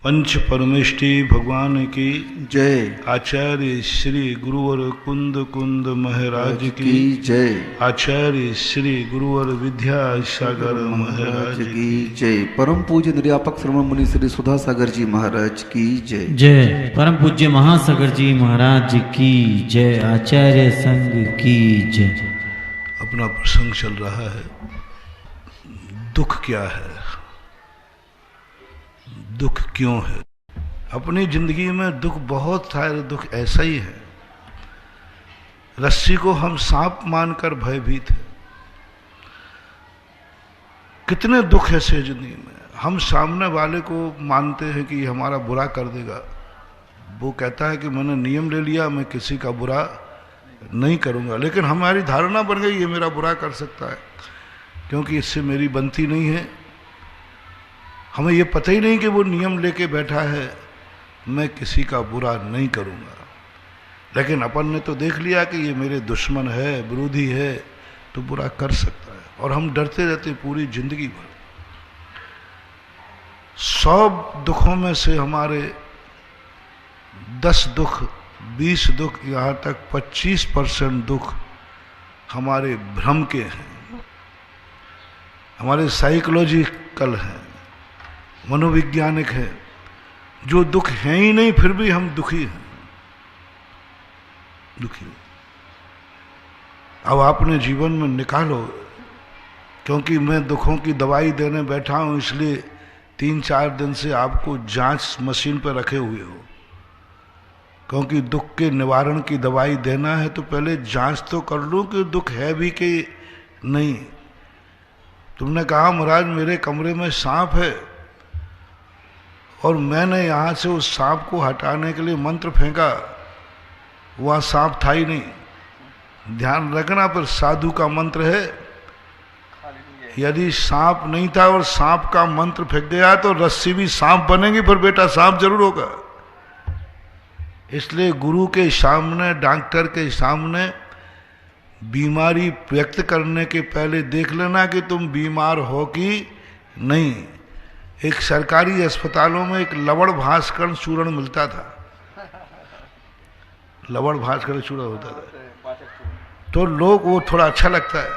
पंच परमेष्टि भगवान की जय। आचार्य श्री गुरुवर कुंद कुंद महाराज की जय। आचार्य श्री गुरुवर विद्यासागर महाराज की जय। परम पूज्य निर्यापक श्रवण मुनि श्री सुधा सागर जी महाराज की जय। जय। परम पूज्य महासागर जी महाराज की जय। आचार्य संघ की जय। अपना प्रसंग चल रहा है, दुख क्या है, दुख क्यों है। अपनी जिंदगी में दुख बहुत सारे दुख ऐसा ही है। रस्सी को हम सांप मानकर भयभीत हैं। कितने दुख ऐसे जिंदगी में, हम सामने वाले को मानते हैं कि हमारा बुरा कर देगा। वो कहता है कि मैंने नियम ले लिया, मैं किसी का बुरा नहीं करूंगा, लेकिन हमारी धारणा बन गई ये मेरा बुरा कर सकता है क्योंकि इससे मेरी बनती नहीं है। हमें ये पता ही नहीं कि वो नियम लेके बैठा है, मैं किसी का बुरा नहीं करूंगा। लेकिन अपन ने तो देख लिया कि ये मेरे दुश्मन है, विरोधी है, तो बुरा कर सकता है, और हम डरते रहते पूरी जिंदगी भर। 100 दुखों में से हमारे 10 दुख, 20 दुख, यहाँ तक 25% दुख हमारे भ्रम के हैं, हमारे साइकोलॉजिकल हैं, मनोवैज्ञानिक है। जो दुख है ही नहीं फिर भी हम दुखी हैं, दुखी। अब आपने जीवन में निकालो, क्योंकि मैं दुखों की दवाई देने बैठा हूं इसलिए 3-4 दिन से आपको जांच मशीन पर रखे हुए हो, क्योंकि दुख के निवारण की दवाई देना है तो पहले जांच तो कर लूं कि दुख है भी कि नहीं। तुमने कहा महाराज मेरे कमरे में सांप है, और मैंने यहाँ से उस सांप को हटाने के लिए मंत्र फेंका, वहाँ सांप था ही नहीं। ध्यान रखना, पर साधु का मंत्र है, यदि सांप नहीं था और सांप का मंत्र फेंक गया तो रस्सी भी सांप बनेगी, पर बेटा सांप जरूर होगा। इसलिए गुरु के सामने, डॉक्टर के सामने बीमारी व्यक्त करने के पहले देख लेना कि तुम बीमार हो कि नहीं। एक सरकारी अस्पतालों में एक लवण भास्कर चूर्ण मिलता था, लवण भास्कर चूर्ण होता था, तो लोग, वो थोड़ा अच्छा लगता है,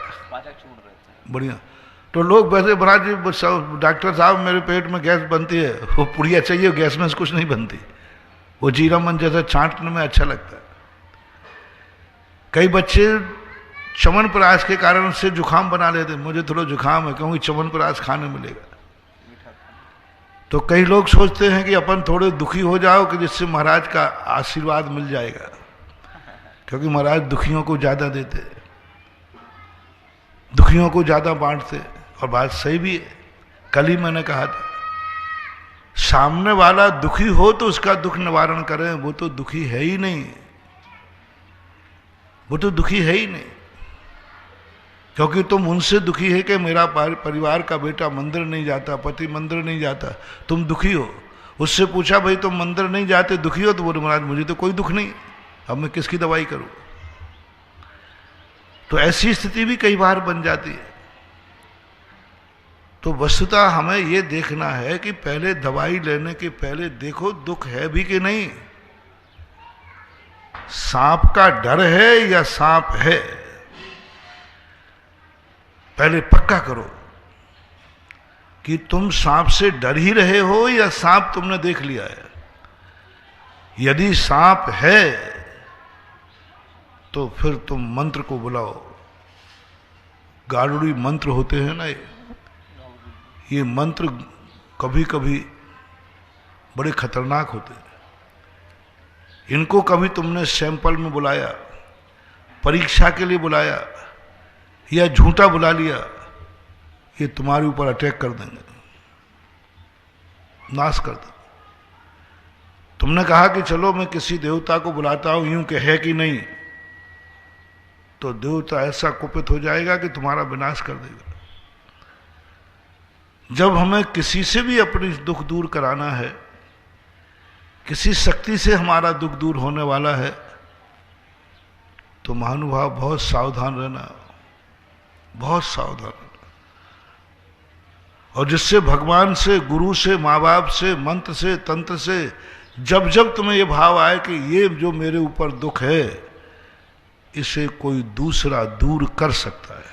बढ़िया। तो लोग वैसे महाराज जी डॉक्टर साहब मेरे पेट में गैस बनती है, वो पुड़िया चाहिए, गैस में कुछ नहीं बनती, वो जीरा मन जैसा छांटने में अच्छा लगता है। कई बच्चे च्यवनप्राश के कारण से जुकाम बना लेते, मुझे थोड़ा जुकाम है क्योंकि च्यवनप्राश खाने मिलेगा। तो कई लोग सोचते हैं कि अपन थोड़े दुखी हो जाओ कि जिससे महाराज का आशीर्वाद मिल जाएगा, क्योंकि महाराज दुखियों को ज्यादा देते, दुखियों को ज्यादा बांटते। और बात सही भी है। कल ही मैंने कहा था, सामने वाला दुखी हो तो उसका दुख निवारण करें, वो तो दुखी है ही नहीं, वो तो दुखी है ही नहीं, क्योंकि तुम उनसे दुखी है कि मेरा परिवार का बेटा मंदिर नहीं जाता, पति मंदिर नहीं जाता, तुम दुखी हो। उससे पूछा भाई तुम मंदिर नहीं जाते दुखी हो, तो बोले महाराज मुझे तो कोई दुख नहीं, अब मैं किसकी दवाई करूं। तो ऐसी स्थिति भी कई बार बन जाती है। तो वस्तुतः हमें यह देखना है कि पहले दवाई लेने के पहले देखो दुख है भी कि नहीं, सांप का डर है या सांप है, पहले पक्का करो कि तुम सांप से डर ही रहे हो या सांप तुमने देख लिया है। यदि सांप है तो फिर तुम मंत्र को बुलाओ। गारुड़ी मंत्र होते हैं ना, ये मंत्र कभी कभी बड़े खतरनाक होते हैं। इनको कभी तुमने सैंपल में बुलाया, परीक्षा के लिए बुलाया, या झूठा बुला लिया, ये तुम्हारे ऊपर अटैक कर देंगे, नाश कर देंगे। तुमने कहा कि चलो मैं किसी देवता को बुलाता हूं यूं कि है कि नहीं, तो देवता ऐसा कुपित हो जाएगा कि तुम्हारा विनाश कर देगा। जब हमें किसी से भी अपनी दुख दूर कराना है, किसी शक्ति से हमारा दुख दूर होने वाला है, तो महानुभाव बहुत सावधान रहना, बहुत सावधान। और जिससे भगवान से, गुरु से, माँ बाप से, मंत्र से, तंत्र से जब जब तुम्हें ये भाव आए कि ये जो मेरे ऊपर दुख है इसे कोई दूसरा दूर कर सकता है,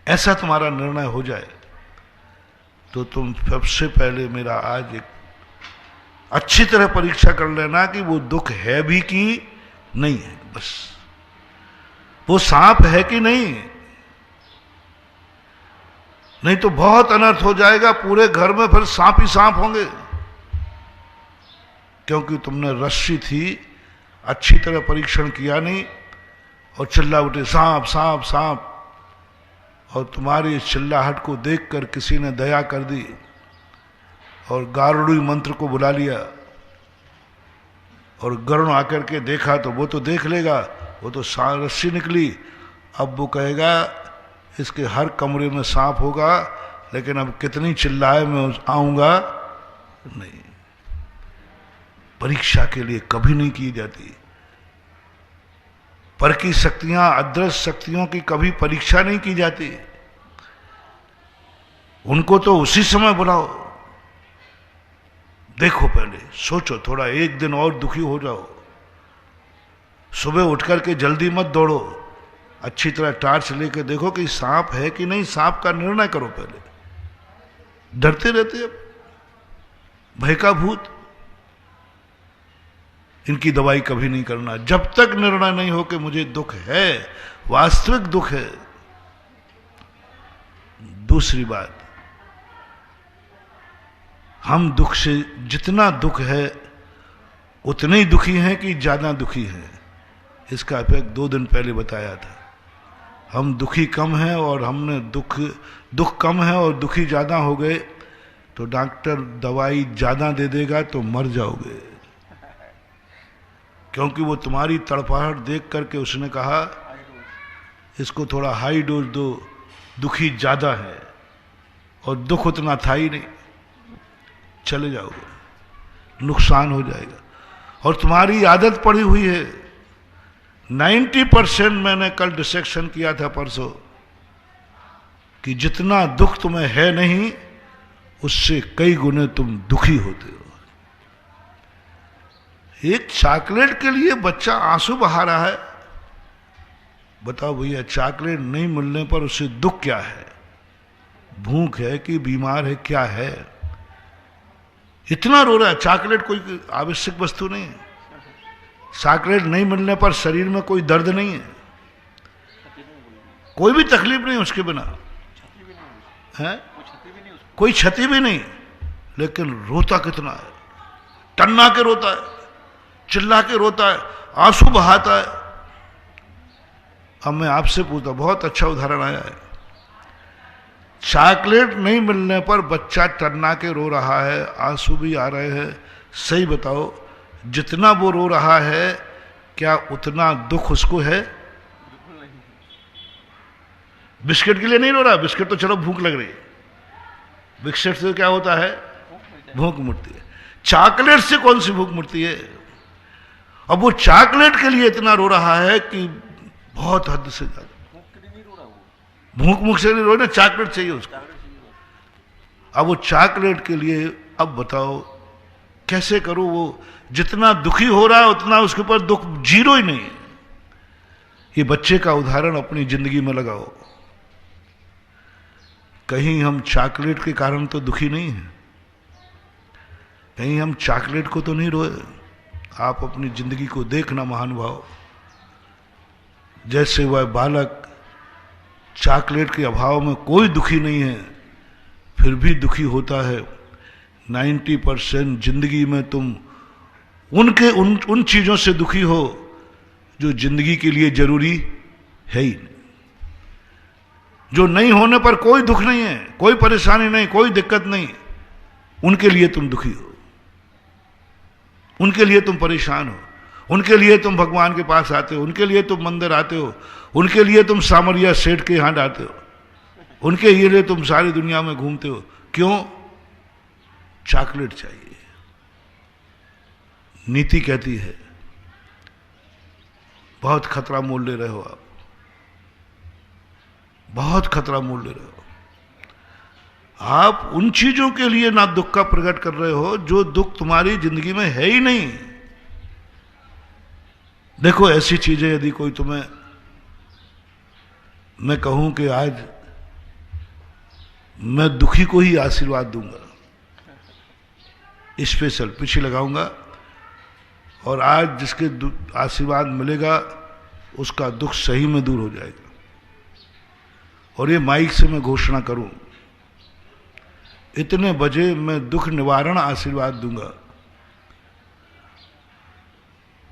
ऐसा तुम्हारा निर्णय हो जाए, तो तुम सबसे पहले मेरा आज एक अच्छी तरह परीक्षा कर लेना कि वो दुख है भी कि नहीं है। बस वो सांप है कि नहीं तो बहुत अनर्थ हो जाएगा, पूरे घर में फिर सांप ही सांप होंगे, क्योंकि तुमने रस्सी थी अच्छी तरह परीक्षण किया नहीं और चिल्ला उठे सांप सांप सांप, और तुम्हारी इस चिल्लाहट को देखकर किसी ने दया कर दी और गारुड़ी मंत्र को बुला लिया, और गरुण आकर के देखा तो वो तो देख लेगा, वो तो रस्सी निकली, अब वो कहेगा इसके हर कमरे में सांप होगा, लेकिन अब कितनी चिल्लाए मैं आऊंगा नहीं। परीक्षा के लिए कभी नहीं की जाती, पर की शक्तियां, अदृश्य शक्तियों की कभी परीक्षा नहीं की जाती, उनको तो उसी समय बुलाओ। देखो, पहले सोचो, थोड़ा एक दिन और दुखी हो जाओ, सुबह उठकर के जल्दी मत दौड़ो, अच्छी तरह टार्च लेके देखो कि सांप है कि नहीं, सांप का निर्णय करो। पहले डरते रहते अब, भय का भूत, इनकी दवाई कभी नहीं करना जब तक निर्णय नहीं हो कि मुझे दुख है, वास्तविक दुख है। दूसरी बात, हम दुख से, जितना दुख है उतने ही दुखी हैं कि ज्यादा दुखी हैं, इसका इफेक्ट 2 दिन पहले बताया था। हम दुखी कम हैं और हमने दुख कम है और दुखी ज्यादा हो गए, तो डॉक्टर दवाई ज्यादा दे देगा तो मर जाओगे, क्योंकि वो तुम्हारी तड़पाहट देख करके उसने कहा इसको थोड़ा हाई डोज दो, दुखी ज्यादा है और दुख उतना था ही नहीं, चले जाओगे, नुकसान हो जाएगा। और तुम्हारी आदत पड़ी हुई है, 90% मैंने कल डिसेक्शन किया था परसों, कि जितना दुख तुम्हें है नहीं उससे कई गुने तुम दुखी होते हो। एक चॉकलेट के लिए बच्चा आंसू बहा रहा है, बताओ भैया, चॉकलेट नहीं मिलने पर उसे दुख क्या है? भूख है कि बीमार है, क्या है? इतना रो रहा है। चॉकलेट कोई आवश्यक वस्तु नहीं है, चॉकलेट नहीं मिलने पर शरीर में कोई दर्द नहीं है, कोई भी तकलीफ नहीं उसके बिना है, कोई क्षति भी नहीं, लेकिन रोता कितना है, टन्ना के रोता है, चिल्ला के रोता है, आंसू बहाता है। अब मैं आपसे पूछता, बहुत अच्छा उदाहरण आया है, चॉकलेट नहीं मिलने पर बच्चा टन्ना के रो रहा है, आंसू भी आ रहे हैं, सही बताओ, जितना वो रो रहा है क्या उतना दुख उसको है? बिस्किट के लिए नहीं रो रहा, बिस्किट तो चलो भूख लग रही है, बिस्किट से क्या होता है? भूख मिटती है। चॉकलेट से कौन सी भूख मिटती है? अब वो चॉकलेट के लिए इतना रो रहा है कि बहुत हद से ज्यादा। भूख से नहीं रो रहा, चॉकलेट चाहिए उसको। अब वो चॉकलेट के लिए, अब बताओ कैसे करूं? वो जितना दुखी हो रहा है उतना उसके ऊपर दुख जीरो ही नहीं है। ये बच्चे का उदाहरण अपनी जिंदगी में लगाओ, कहीं हम चॉकलेट के कारण तो दुखी नहीं है, कहीं हम चॉकलेट को तो नहीं रोए। आप अपनी जिंदगी को देखना महानुभाव, जैसे वह बालक चॉकलेट के अभाव में कोई दुखी नहीं है, फिर भी दुखी होता है। 90% जिंदगी में तुम उन चीजों से दुखी हो जो जिंदगी के लिए जरूरी है ही नहीं। जो नहीं होने पर कोई दुख नहीं है, कोई परेशानी नहीं, कोई दिक्कत नहीं, उनके लिए तुम दुखी हो, उनके लिए तुम परेशान हो, उनके लिए तुम भगवान के पास आते हो, उनके लिए तुम मंदिर आते हो, उनके लिए तुम सामरिया सेठ के यहां आते हो, उनके लिए तुम सारी दुनिया में घूमते हो। क्यों? चॉकलेट चाहिए। नीति कहती है बहुत खतरा मोल ले रहे हो आप, बहुत खतरा मोल ले रहे हो। आप उन चीजों के लिए ना दुख का प्रकट कर रहे हो जो दुख तुम्हारी जिंदगी में है ही नहीं। देखो ऐसी चीजें यदि कोई तुम्हें, मैं कहूं कि आज मैं दुखी को ही आशीर्वाद दूंगा, स्पेशल पीछे लगाऊंगा, और आज जिसके आशीर्वाद मिलेगा उसका दुख सही में दूर हो जाएगा। और ये माइक से मैं घोषणा करूं, इतने बजे मैं दुख निवारण आशीर्वाद दूंगा।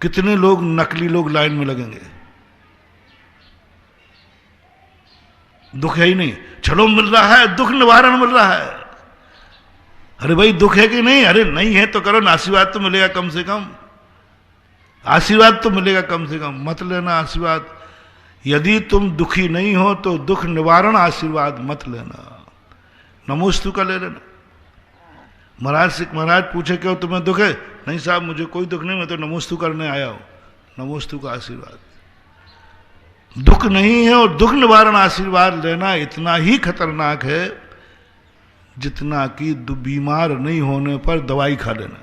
कितने लोग, नकली लोग लाइन में लगेंगे, दुख है ही नहीं, चलो मिल रहा है, दुख निवारण मिल रहा है। अरे भाई दुख है कि नहीं? अरे नहीं है तो करो ना, आशीर्वाद तो मिलेगा कम से कम, आशीर्वाद तो मिलेगा कम से कम, मत लेना आशीर्वाद। यदि तुम दुखी नहीं हो तो दुख निवारण आशीर्वाद मत लेना, नमोस्तु का ले लेना। महाराज पूछे क्यों तुम्हें दुख है? नहीं साहब मुझे कोई दुख नहीं, मैं तो नमोस्तु करने आया हूं, नमोस्तु का आशीर्वाद। दुख नहीं है और दुख निवारण आशीर्वाद लेना इतना ही खतरनाक है जितना कि बीमार नहीं होने पर दवाई खा लेना।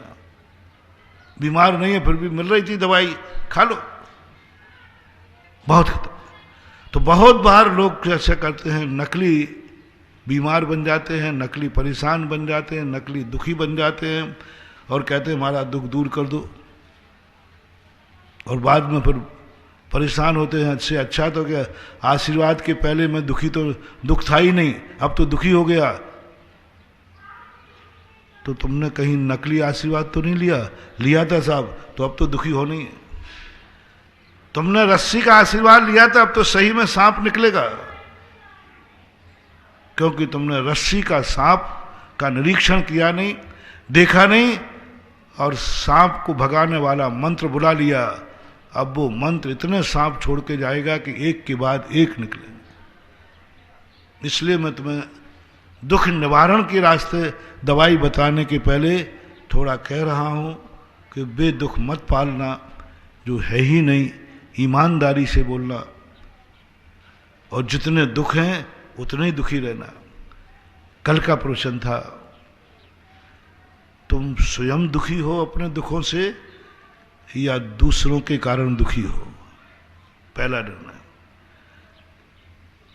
बीमार नहीं है फिर भी मिल रही थी दवाई, खा लो, बहुत खतरनाक। तो बहुत बार लोग ऐसे करते हैं, नकली बीमार बन जाते हैं, नकली परेशान बन जाते हैं, नकली दुखी बन जाते हैं और कहते हैं हमारा दुख दूर कर दो, और बाद में फिर परेशान होते हैं। इससे अच्छा तो क्या, आशीर्वाद के पहले मैं दुखी, तो दुख था ही नहीं, अब तो दुखी हो गया। तो तुमने कहीं नकली आशीर्वाद तो नहीं लिया था साहब, तो अब तो दुखी हो नहीं है। तुमने रस्सी का आशीर्वाद लिया था, अब तो सही में सांप निकलेगा, क्योंकि तुमने रस्सी का, सांप का निरीक्षण किया नहीं, देखा नहीं, और सांप को भगाने वाला मंत्र बुला लिया। अब वो मंत्र इतने सांप छोड़ के जाएगा कि एक के बाद एक निकलेंगे। इसलिए मैं तुम्हें दुख निवारण के रास्ते दवाई बताने के पहले थोड़ा कह रहा हूं कि बेदुख मत पालना, जो है ही नहीं, ईमानदारी से बोलना, और जितने दुख हैं उतने ही दुखी रहना। कल का प्रवचन था, तुम स्वयं दुखी हो अपने दुखों से या दूसरों के कारण दुखी हो, पहला निर्णय।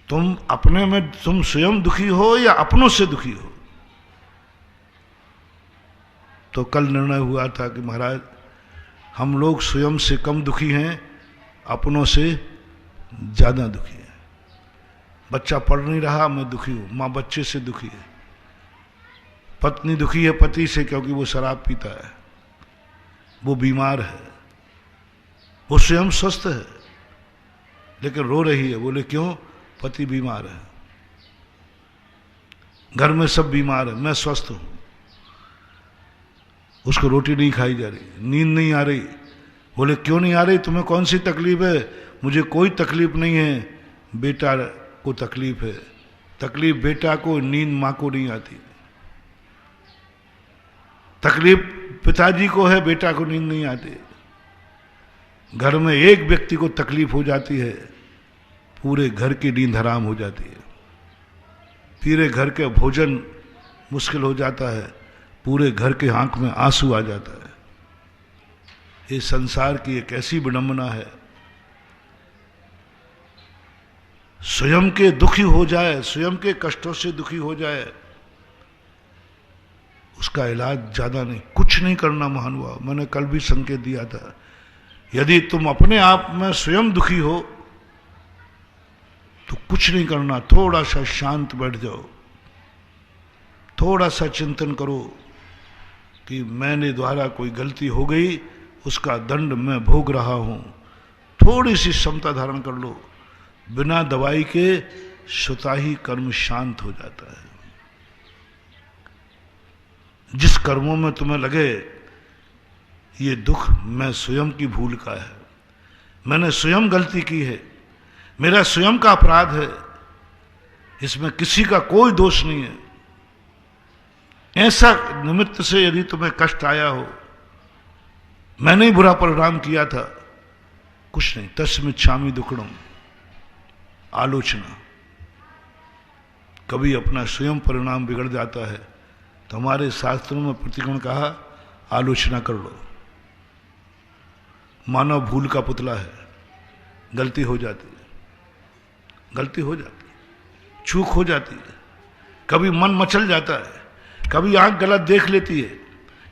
तुम अपने में, तुम स्वयं दुखी हो या अपनों से दुखी हो। तो कल निर्णय हुआ था कि महाराज हम लोग स्वयं से कम दुखी हैं, अपनों से ज्यादा दुखी हैं। बच्चा पढ़ नहीं रहा, मैं दुखी हूं, मां बच्चे से दुखी है, पत्नी दुखी है पति से क्योंकि वो शराब पीता है, वो बीमार है, वो स्वयं स्वस्थ है लेकिन रो रही है। बोले क्यों? पति बीमार है, घर में सब बीमार है, मैं स्वस्थ हूं, उसको रोटी नहीं खाई जा रही, नींद नहीं आ रही। बोले क्यों नहीं आ रही? तुम्हें कौन सी तकलीफ है? मुझे कोई तकलीफ नहीं है, बेटा को तकलीफ है। तकलीफ बेटा को, नींद मां को नहीं आती। तकलीफ पिताजी को है, बेटा को नींद नहीं आती। घर में एक व्यक्ति को तकलीफ हो जाती है, पूरे घर की नींद हराम हो जाती है, पूरे घर के भोजन मुश्किल हो जाता है, पूरे घर के आंख में आंसू आ जाता है। ये संसार की एक ऐसी विडंबना है। स्वयं के दुखी हो जाए, स्वयं के कष्टों से दुखी हो जाए, उसका इलाज ज्यादा नहीं, कुछ नहीं करना महानुभाव। मैंने कल भी संकेत दिया था, यदि तुम अपने आप में स्वयं दुखी हो तो कुछ नहीं करना, थोड़ा सा शांत बैठ जाओ, थोड़ा सा चिंतन करो कि मैंने द्वारा कोई गलती हो गई, उसका दंड मैं भोग रहा हूं। थोड़ी सी समता धारण कर लो, बिना दवाई के स्वतः ही कर्म शांत हो जाता है। जिस कर्मों में तुम्हें लगे ये दुख मैं स्वयं की भूल का है, मैंने स्वयं गलती की है, मेरा स्वयं का अपराध है, इसमें किसी का कोई दोष नहीं है, ऐसा निमित्त से यदि तुम्हें कष्ट आया हो, मैंने ही बुरा परिणाम किया था, कुछ नहीं, तस्मिच्छामि दुक्कडम, आलोचना, कभी अपना स्वयं परिणाम बिगड़ जाता है तो हमारे शास्त्रों में प्रतिगुण कहा, आलोचना कर लो। मानव भूल का पुतला है, गलती हो जाती है, गलती हो जाती है, चूक हो जाती है, कभी मन मचल जाता है, कभी आंख गलत देख लेती है,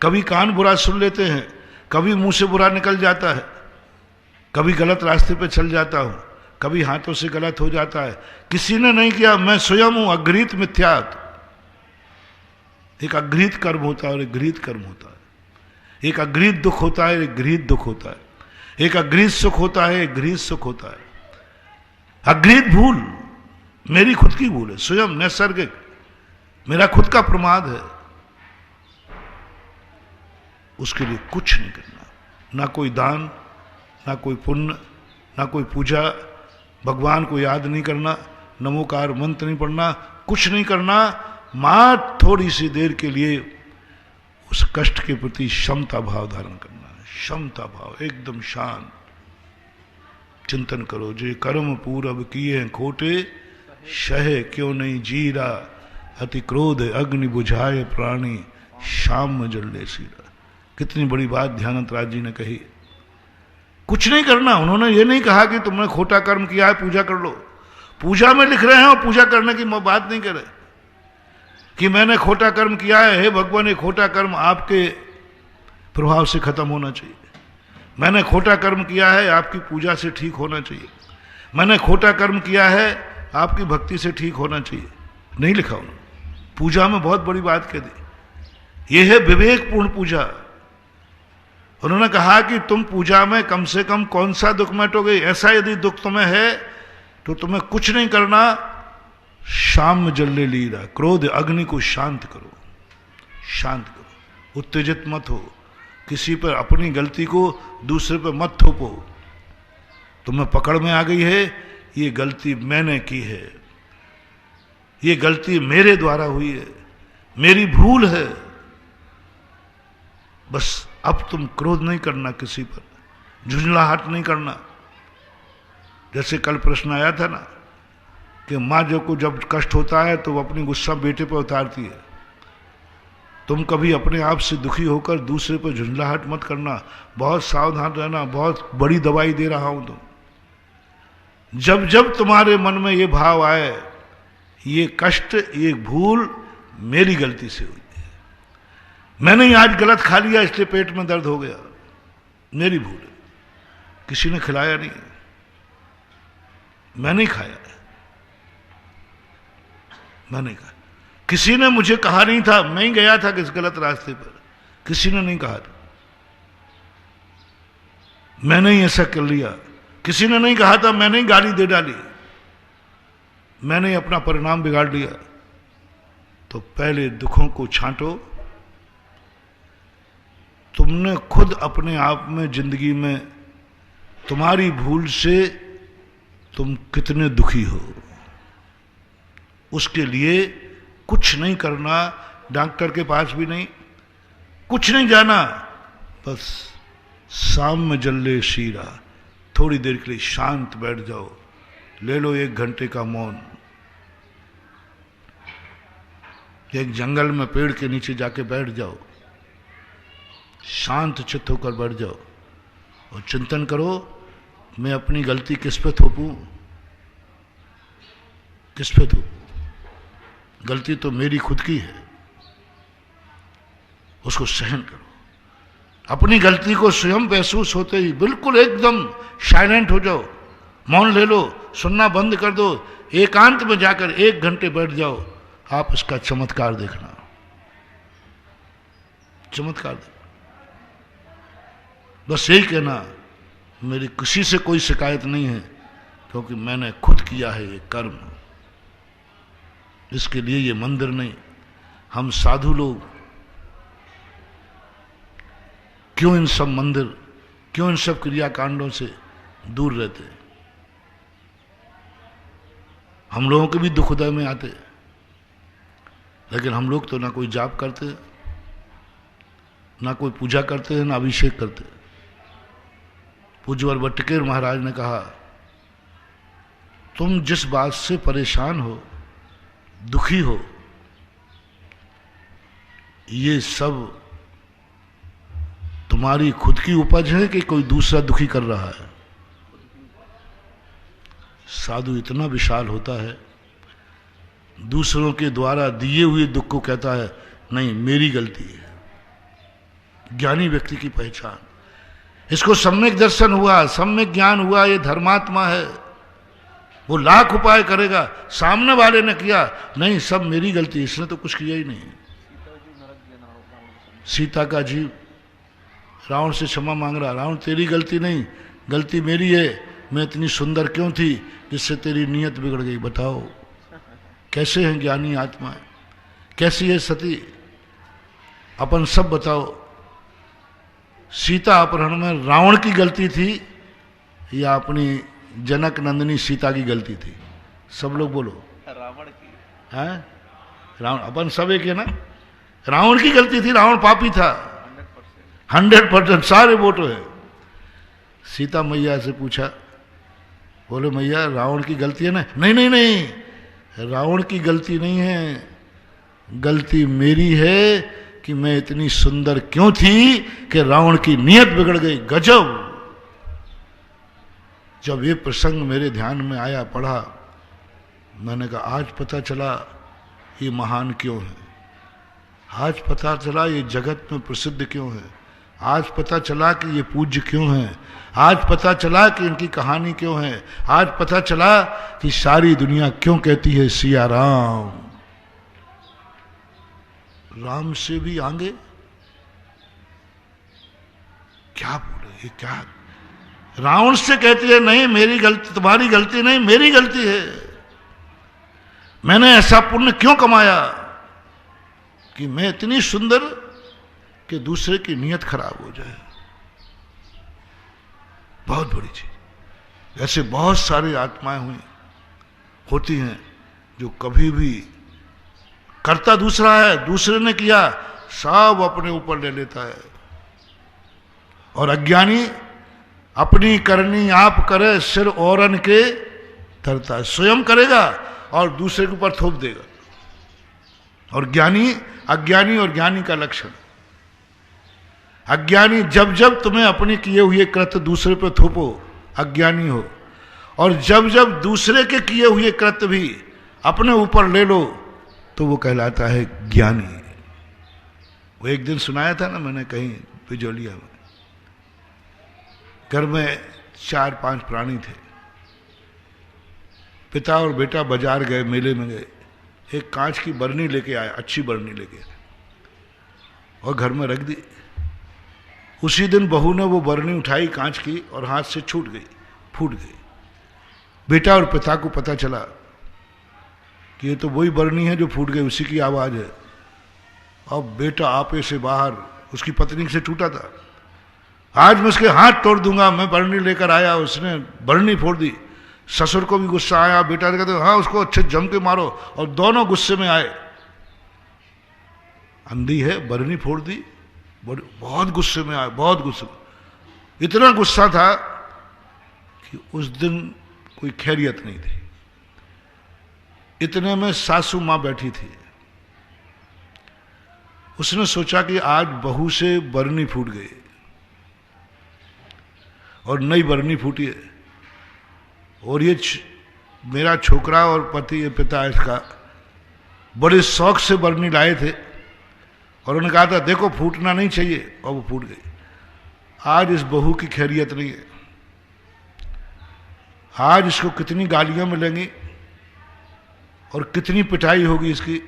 कभी कान बुरा सुन लेते हैं, कभी मुंह से बुरा निकल जाता है, कभी गलत रास्ते पे चल जाता हूं, कभी हाथों से गलत हो जाता है। किसी ने नहीं किया, मैं स्वयं हूं। अगृहीत मिथ्यात्व, एक अगृहीत कर्म होता है और एक गृहीत कर्म होता है। एक अगृहीत दुख होता है, एक गृहीत दुख होता है। एक अगृहीत सुख होता है, एक गृहीत सुख होता है। अगृहीत भूल मेरी खुद की भूल है, स्वयं नैसर्गिक, मेरा खुद का प्रमाद है। उसके लिए कुछ नहीं करना, ना कोई दान, ना कोई पुण्य, ना कोई पूजा, भगवान को याद नहीं करना, नमोकार मंत्र नहीं पढ़ना, कुछ नहीं करना। मात्र थोड़ी सी देर के लिए उस कष्ट के प्रति क्षमता भाव धारण करना है। क्षमता भाव, एकदम शांत चिंतन करो। जो कर्म पूरब किए हैं खोटे, सहे क्यों नहीं जीरा, अति क्रोध अग्नि बुझाए प्राणी, शाम में जल्ले सीरा। कितनी बड़ी बात ध्यानंत राज जी ने कही। कुछ नहीं करना। उन्होंने ये नहीं कहा कि तुमने खोटा कर्म किया है, पूजा कर लो। पूजा में लिख रहे हैं और पूजा करने की बात नहीं कर रहे कि मैंने खोटा कर्म किया है, हे भगवान ये खोटा कर्म आपके प्रभाव से खत्म होना चाहिए। मैंने खोटा कर्म किया है, आपकी पूजा से ठीक होना चाहिए। मैंने खोटा कर्म किया है, आपकी भक्ति से ठीक होना चाहिए। नहीं लिखा उन्होंने। पूजा में बहुत बड़ी बात कह दी, यह है विवेकपूर्ण पूजा। उन्होंने कहा कि तुम पूजा में कम से कम कौन सा दुख मिटोगे। ऐसा यदि दुख तुम्हें है तो तुम्हें कुछ नहीं करना, शाम में जल्ले लीरा, क्रोध अग्नि को शांत करो, शांत करो। उत्तेजित मत हो, किसी पर अपनी गलती को दूसरे पर मत थोपो। तुम्हें पकड़ में आ गई है, ये गलती मैंने की है, ये गलती मेरे द्वारा हुई है, मेरी भूल है। बस अब तुम क्रोध नहीं करना, किसी पर झुंझलाहट नहीं करना। जैसे कल प्रश्न आया था ना कि माँ जो को जब कष्ट होता है तो वो अपनी गुस्सा बेटे पर उतारती है। तुम कभी अपने आप से दुखी होकर दूसरे पर झुंझलाहट मत करना। बहुत सावधान रहना, बहुत बड़ी दवाई दे रहा हूं तुम। जब जब तुम्हारे मन में ये भाव आए, ये कष्ट, ये भूल मेरी गलती से हुई है, मैंने ही आज गलत खा लिया इसलिए पेट में दर्द हो गया, मेरी भूल है। किसी ने खिलाया नहीं है, मैंने ही खाया है, मैंने कहा। किसी ने मुझे कहा नहीं था, मैं ही गया था किस गलत रास्ते पर, किसी ने नहीं कहा था, मैंने ही ऐसा कर लिया। किसी ने नहीं कहा था, मैंने ही गाली दे डाली, मैंने ही अपना परिणाम बिगाड़ लिया। तो पहले दुखों को छांटो। तुमने खुद अपने आप में जिंदगी में तुम्हारी भूल से तुम कितने दुखी हो, उसके लिए कुछ नहीं करना, डॉक्टर के पास भी नहीं, कुछ नहीं जाना। बस शाम में जल्ले शीरा, थोड़ी देर के लिए शांत बैठ जाओ, ले लो 1 घंटे का मौन। एक जंगल में पेड़ के नीचे जाके बैठ जाओ, शांत चित्त होकर बैठ जाओ और चिंतन करो, मैं अपनी गलती किस पे थोपूं, किस पे थोपूं। गलती तो मेरी खुद की है, उसको सहन करो। अपनी गलती को स्वयं महसूस होते ही बिल्कुल एकदम साइलेंट हो जाओ, मौन ले लो, सुनना बंद कर दो, एकांत में जाकर 1 घंटे बैठ जाओ। आप इसका चमत्कार देखना, चमत्कार देखना। बस यही कहना, मेरी किसी से कोई शिकायत नहीं है, क्योंकि मैंने खुद किया है ये कर्म। इसके लिए ये मंदिर नहीं। हम साधु लोग क्यों इन सब मंदिर, क्यों इन सब क्रियाकांडों से दूर रहते? हम लोगों के भी दुख उदय में आते, लेकिन हम लोग तो ना कोई जाप करते, ना कोई पूजा करते हैं, ना अभिषेक करते। पूज्यवर बट्टकेर महाराज ने कहा, तुम जिस बात से परेशान हो, दुखी हो, ये सब तुम्हारी खुद की उपज है कि कोई दूसरा दुखी कर रहा है? साधु इतना विशाल होता है, दूसरों के द्वारा दिए हुए दुख को कहता है नहीं मेरी गलती है। ज्ञानी व्यक्ति की पहचान, इसको सम्यक दर्शन हुआ, सम्यक ज्ञान हुआ, ये धर्मात्मा है। वो लाख उपाय करेगा, सामने वाले ने किया नहीं सब मेरी गलती, इसने तो कुछ किया ही नहीं। सीता का जीव रावण से क्षमा मांग रहा, रावण तेरी गलती नहीं, गलती मेरी है, मैं इतनी सुंदर क्यों थी जिससे तेरी नीयत बिगड़ गई। बताओ कैसे हैं ज्ञानी आत्माएं, कैसी है सती, अपन सब बताओ। सीता अपहरण में रावण की गलती थी या अपनी जनक नंदिनी सीता की गलती थी? सब लोग बोलो। रावण की है, रावण, अपन सब एक है ना। रावण की गलती थी, रावण पापी था 100%, सारे वोटो है। सीता मैया से पूछा, बोले मैया रावण की गलती है ना? नहीं नहीं नहीं, रावण की गलती नहीं है, गलती मेरी है कि मैं इतनी सुंदर क्यों थी कि रावण की नीयत बिगड़ गई। गजब! जब ये प्रसंग मेरे ध्यान में आया, पढ़ा, मैंने कहा आज पता चला ये महान क्यों है, आज पता चला ये जगत में प्रसिद्ध क्यों है, आज पता चला कि ये पूज्य क्यों है, आज पता चला कि इनकी कहानी क्यों है, आज पता चला कि सारी दुनिया क्यों कहती है सिया राम। राम से भी आगे क्या बोले, ये क्या? रावण से कहती है नहीं मेरी गलती, तुम्हारी गलती नहीं मेरी गलती है, मैंने ऐसा पुण्य क्यों कमाया कि मैं इतनी सुंदर कि दूसरे की नीयत खराब हो जाए। बहुत बड़ी चीज। ऐसे बहुत सारी आत्माएं हुई होती हैं जो कभी भी करता दूसरा है, दूसरे ने किया सब अपने ऊपर ले लेता है। और अज्ञानी अपनी करनी आप करे, सिर औरन के धरता है, स्वयं करेगा और दूसरे के ऊपर थोप देगा। और ज्ञानी, अज्ञानी और ज्ञानी का लक्षण, अज्ञानी जब जब तुम्हें अपने किए हुए कृत्य दूसरे पर थोपो अज्ञानी हो, और जब जब दूसरे के किए हुए कृत्य भी अपने ऊपर ले लो तो वो कहलाता है ज्ञानी। वो एक दिन सुनाया था ना मैंने कहीं बिजोलिया में, घर में 4-5 प्राणी थे, पिता और बेटा बाजार गए, मेले में गए, एक कांच की बरनी लेके आया, अच्छी बरनी लेके आया और घर में रख दी। उसी दिन बहू ने वो बरनी उठाई कांच की और हाथ से छूट गई, फूट गई। बेटा और पिता को पता चला कि ये तो वही बरनी है जो फूट गई, उसी की आवाज है। अब बेटा आपे से बाहर, उसकी पत्नी से टूटा था, आज मैं उसके हाथ तोड़ दूंगा, मैं बरनी लेकर आया, उसने बरनी फोड़ दी। ससुर को भी गुस्सा आया, बेटा ने कहते हाँ उसको अच्छे जम के मारो, और दोनों गुस्से में आए। अंधी है, बरनी फोड़ दी, बहुत गुस्से में आए, बहुत गुस्से में। इतना गुस्सा था कि उस दिन कोई खैरियत नहीं थी। इतने में सासू मां बैठी थी, उसने सोचा कि आज बहू से बरनी फूट गई और नई बरनी फूटी है, और ये मेरा छोकरा और पति, ये पिता इसका बड़े शौक से बरनी लाए थे और उन्होंने कहा था देखो फूटना नहीं चाहिए, और वो फूट गई। आज इस बहू की खैरियत नहीं है, आज इसको कितनी गालियां मिलेंगी और कितनी पिटाई होगी इसकी।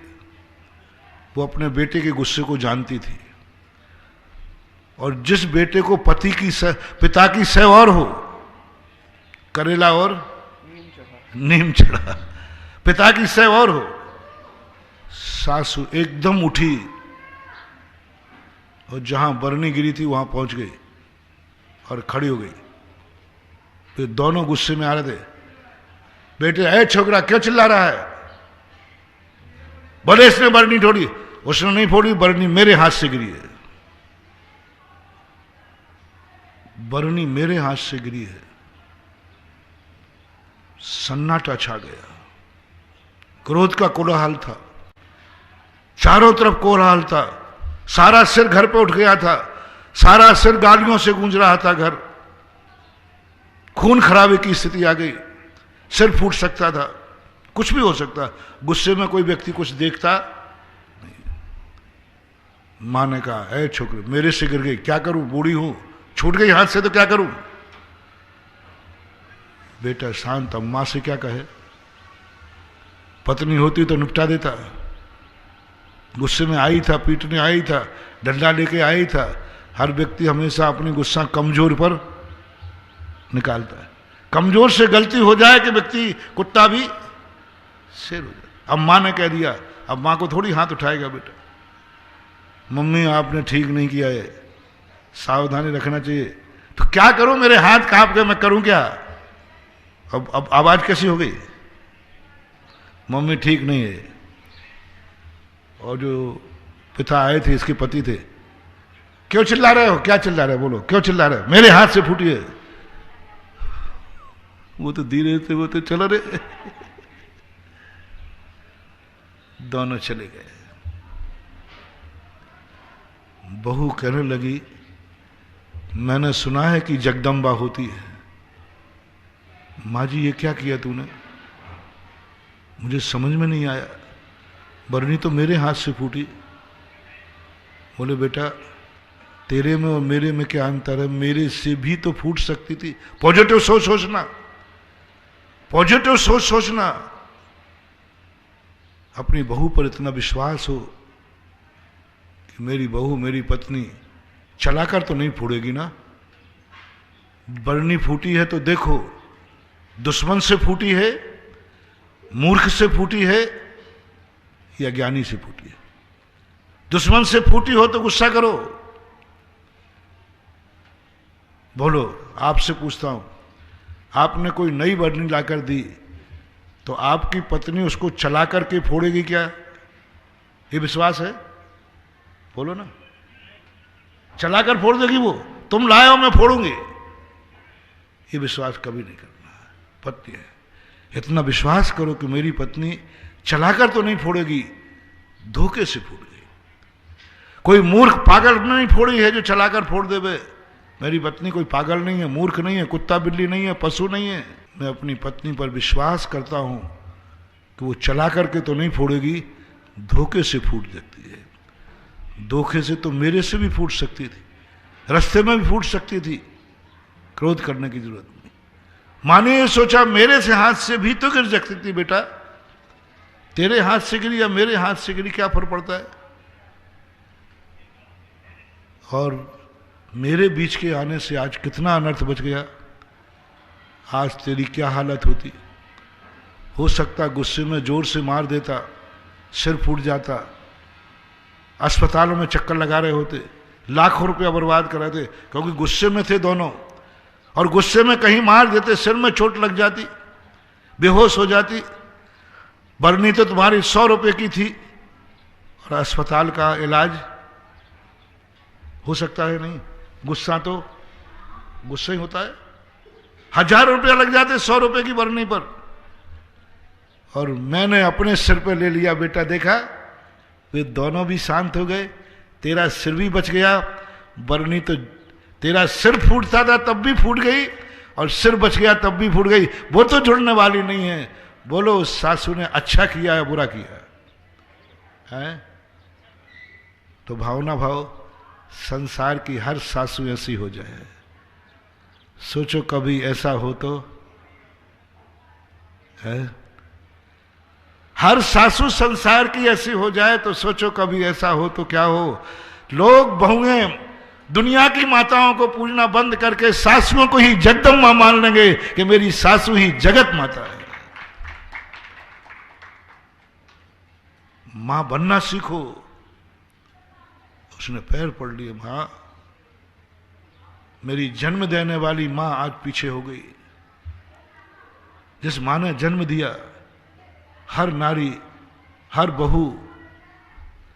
वो अपने बेटे के गुस्से को जानती थी, और जिस बेटे को पिता की सह और हो, करेला और नीम चढ़ा, पिता की सह और हो, सासू एकदम उठी और जहां बरनी गिरी थी वहां पहुंच गई और खड़ी हो गई। फिर दोनों गुस्से में आ रहे थे, बेटे ऐ छोकरा क्यों चिल्ला रहा है, बड़े इसने बरनी फोड़ी, उसने नहीं फोड़ी, बरनी मेरे हाथ से गिरी है, बरनी मेरे हाथ से गिरी है। सन्नाटा छा गया, क्रोध का कोलाहल था, चारों तरफ कोलाहल था, सारा सिर घर पे उठ गया था, सारा सिर गालियों से गूंज रहा था घर, खून खराबे की स्थिति आ गई, सिर फूट सकता था, कुछ भी हो सकता। गुस्से में कोई व्यक्ति कुछ देखता नहीं। मां ने कहा, ऐ छोकरे मेरे से गिर गई, क्या करूं, बूढ़ी हूं, छूट गई हाथ से तो क्या करूं। बेटा शांत, अब मां से क्या कहे, पत्नी होती तो निपटा देता। गुस्से में आई था, पीटने आई था, डंडा लेके आई था। हर व्यक्ति हमेशा अपनी गुस्सा कमजोर पर निकालता है। कमजोर से गलती हो जाए कि व्यक्ति कुत्ता भी शेर हो जाए। अब मां ने कह दिया, अब मां को थोड़ी हाथ उठाएगा बेटा। मम्मी आपने ठीक नहीं किया है, सावधानी रखना चाहिए। तो क्या करूं, मेरे हाथ कांप गए, मैं करूं क्या। अब आवाज कैसी हो गई, मम्मी ठीक नहीं है। और जो पिता आए थे, इसके पति थे, क्यों चिल्ला रहे हो, क्या चिल्ला रहे हो, बोलो क्यों चिल्ला रहे हो, मेरे हाथ से फूटी है। वो तो धीरे थे, वो तो चलो रे। दोनों चले गए। बहू कहने लगी, मैंने सुना है कि जगदम्बा होती है। माँ जी ये क्या किया तूने, मुझे समझ में नहीं आया, बरनी तो मेरे हाथ से फूटी। बोले बेटा तेरे में और मेरे में क्या अंतर है, मेरे से भी तो फूट सकती थी। पॉजिटिव सोच सोचना, पॉजिटिव सोच सोचना। अपनी बहू पर इतना विश्वास हो कि मेरी बहू, मेरी पत्नी चलाकर तो नहीं फोड़ेगी ना। बरनी फूटी है तो देखो, दुश्मन से फूटी है, मूर्ख से फूटी है या ज्ञानी से फूटी है। दुश्मन से फूटी हो तो गुस्सा करो। बोलो, आपसे पूछता हूं, आपने कोई नई बरनी लाकर दी तो आपकी पत्नी उसको चला करके फोड़ेगी क्या, ये विश्वास है? बोलो ना, चलाकर फोड़ देगी वो, तुम लाए हो मैं फोड़ूंगी, ये विश्वास कभी नहीं करना है। पत्नी है, इतना विश्वास करो कि मेरी पत्नी चलाकर तो नहीं फोड़ेगी, धोखे से फोड़ गई। कोई मूर्ख पागल नहीं फोड़ी है जो चलाकर फोड़ देवे। मेरी पत्नी कोई पागल नहीं है, मूर्ख नहीं है, कुत्ता बिल्ली नहीं है, पशु नहीं है। मैं अपनी पत्नी पर विश्वास करता हूं कि वो चला करके तो नहीं फोड़ेगी, धोखे से फूट देती है। धोखे से तो मेरे से भी फूट सकती थी, रास्ते में भी फूट सकती थी, क्रोध करने की जरूरत नहीं। माने ये सोचा मेरे से हाथ से भी तो गिर सकती थी बेटा, तेरे हाथ से गिरी या मेरे हाथ से गिरी, क्या फर्क पड़ता है। और मेरे बीच के आने से आज कितना अनर्थ बच गया। आज तेरी क्या हालत होती। हो सकता गुस्से में जोर से मार देता, सिर फूट जाता, अस्पतालों में चक्कर लगा रहे होते, लाखों रुपया बर्बाद कर रहे थे, क्योंकि गुस्से में थे दोनों। और गुस्से में कहीं मार देते, सिर में चोट लग जाती, बेहोश हो जाती। बरनी तो तुम्हारी 100 रुपए की थी और अस्पताल का इलाज हो सकता है नहीं। गुस्सा तो गुस्सा ही होता है। 1000 रुपया लग जाते 100 रुपए की बरनी पर। और मैंने अपने सिर पे ले लिया बेटा, देखा वे दोनों भी शांत हो गए, तेरा सिर भी बच गया। बरनी तो तेरा सिर फूटता था तब भी फूट गई, और सिर बच गया तब भी फूट गई, वो तो जुड़ने वाली नहीं है। बोलो सासू ने अच्छा किया है बुरा किया है? तो भावना भाव संसार की हर सासू ऐसी हो जाए। सोचो कभी ऐसा हो तो है? हर सासू संसार की ऐसी हो जाए तो सोचो कभी ऐसा हो तो क्या हो। लोग बहुएं दुनिया की माताओं को पूजना बंद करके सासुओं को ही जगदम्बा मान लेंगे कि मेरी सासू ही जगत माता है। मां बनना सीखो। उसने पैर पड़ लिए, मां मेरी जन्म देने वाली मां आज पीछे हो गई। जिस मां ने जन्म दिया, हर नारी, हर बहू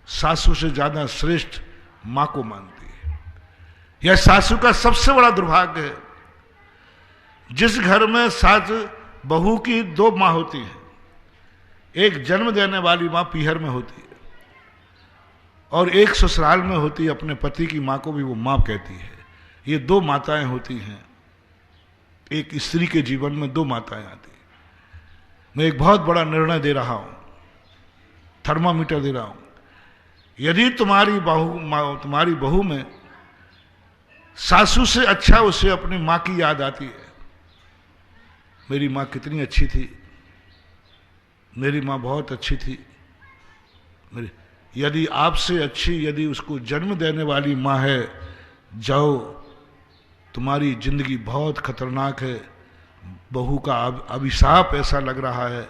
सासू से ज्यादा श्रेष्ठ मां को मानती है। यह सासू का सबसे बड़ा दुर्भाग्य है। जिस घर में सास बहू की 2 मां होती है, एक जन्म देने वाली माँ पीहर में होती है और एक ससुराल में होती है। अपने पति की माँ को भी वो माँ कहती है। ये दो माताएं होती हैं। एक स्त्री के जीवन में दो माताएं आती हैं। मैं एक बहुत बड़ा निर्णय दे रहा हूं, थर्मामीटर दे रहा हूं। यदि तुम्हारी बहू में सासू से अच्छा उसे अपनी माँ की याद आती है, मेरी माँ कितनी अच्छी थी, मेरी माँ बहुत अच्छी थी, यदि आपसे अच्छी, यदि उसको जन्म देने वाली माँ है, जाओ, तुम्हारी जिंदगी बहुत खतरनाक है। बहू का अभिशाप ऐसा लग रहा है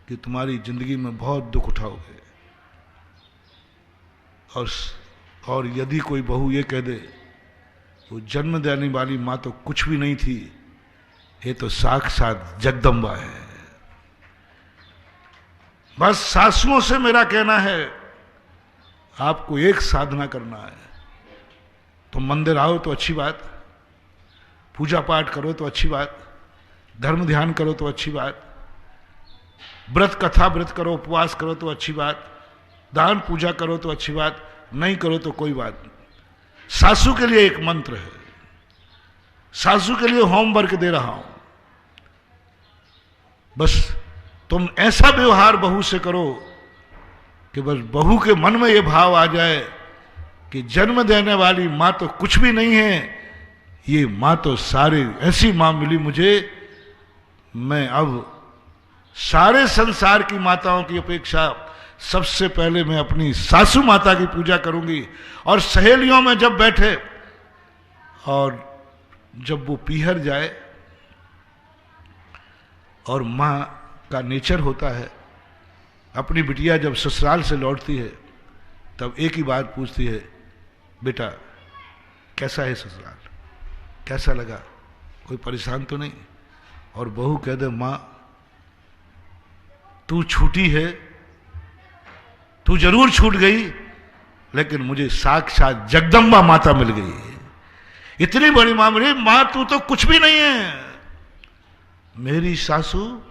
कि तुम्हारी जिंदगी में बहुत दुख उठाओगे। और यदि कोई बहू ये कह दे वो जन्म देने वाली माँ तो कुछ भी नहीं थी, ये तो साक्षात जगदम्बा है। बस सासुओं से मेरा कहना है, आपको एक साधना करना है। तुम मंदिर आओ तो अच्छी बात, पूजा पाठ करो तो अच्छी बात, धर्म ध्यान करो तो अच्छी बात, व्रत कथा व्रत करो, उपवास करो तो अच्छी बात, दान पूजा करो तो अच्छी बात, नहीं करो तो कोई बात नहीं। सासू के लिए एक मंत्र है, सासू के लिए होमवर्क दे रहा हूं। बस तुम ऐसा व्यवहार बहू से करो कि बस बहू के मन में यह भाव आ जाए कि जन्म देने वाली मां तो कुछ भी नहीं है, ये मां तो सारे, ऐसी मां मिली मुझे, मैं अब सारे संसार की माताओं की अपेक्षा सबसे पहले मैं अपनी सासू माता की पूजा करूंगी। और सहेलियों में जब बैठे और जब वो पीहर जाए और मां का नेचर होता है, अपनी बिटिया जब ससुराल से लौटती है तब एक ही बात पूछती है, बेटा कैसा है ससुराल, कैसा लगा, कोई परेशान तो नहीं? और बहू कह दे, मां तू छूटी है, तू जरूर छूट गई, लेकिन मुझे साक्षात जगदम्बा माता मिल गई है, इतनी बड़ी मां मिली। मां तू तो कुछ भी नहीं है, मेरी सासू,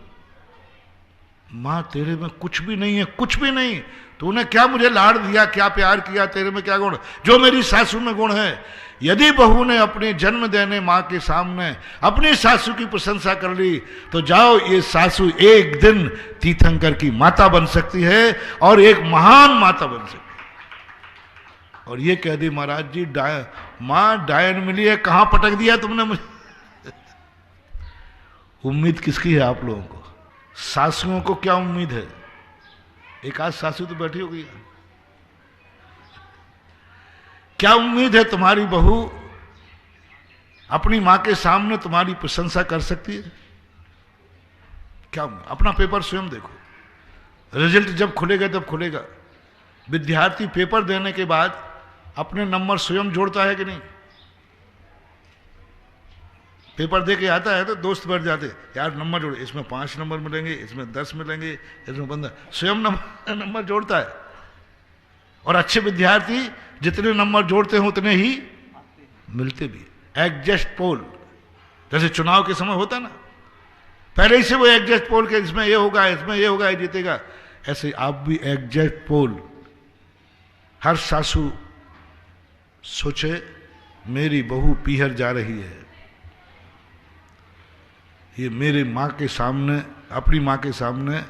मां तेरे में कुछ भी नहीं है, कुछ भी नहीं। तूने क्या मुझे लाड़ दिया, क्या प्यार किया, तेरे में क्या गुण जो मेरी सासू में गुण है। यदि बहू ने अपने जन्म देने मां के सामने अपनी सासू की प्रशंसा कर ली तो जाओ, ये सासू एक दिन तीर्थंकर की माता बन सकती है और एक महान माता बन सकती है। और ये कह दी, महाराज जी मां डायन मिली है, कहां पटक दिया तुमने मुझे। उम्मीद किसकी है आप लोगों को? सासुओं को क्या उम्मीद है? एक आध सासू तो बैठी होगी, क्या उम्मीद है तुम्हारी बहू अपनी मां के सामने तुम्हारी प्रशंसा कर सकती है? क्या? अपना पेपर स्वयं देखो, रिजल्ट जब खुलेगा तब खुलेगा। विद्यार्थी पेपर देने के बाद अपने नंबर स्वयं जोड़ता है कि नहीं? पेपर दे के आता है तो दोस्त बैठ जाते, यार नंबर जोड़े, इसमें 5 नंबर मिलेंगे, इसमें 10 मिलेंगे, इसमें 15। स्वयं नंबर जोड़ता है। और अच्छे विद्यार्थी जितने नंबर जोड़ते हैं उतने ही मिलते भी। एग्जैक्ट पोल जैसे चुनाव के समय होता ना, पहले ही से वो एग्जैक्ट पोल के इसमें ये होगा, इसमें ये होगा, ये जीतेगा। ऐसे आप भी एग्जैक्ट पोल। हर सासू सोचे मेरी बहू पीहर जा रही है, ये मेरे माँ के सामने, अपनी माँ के सामने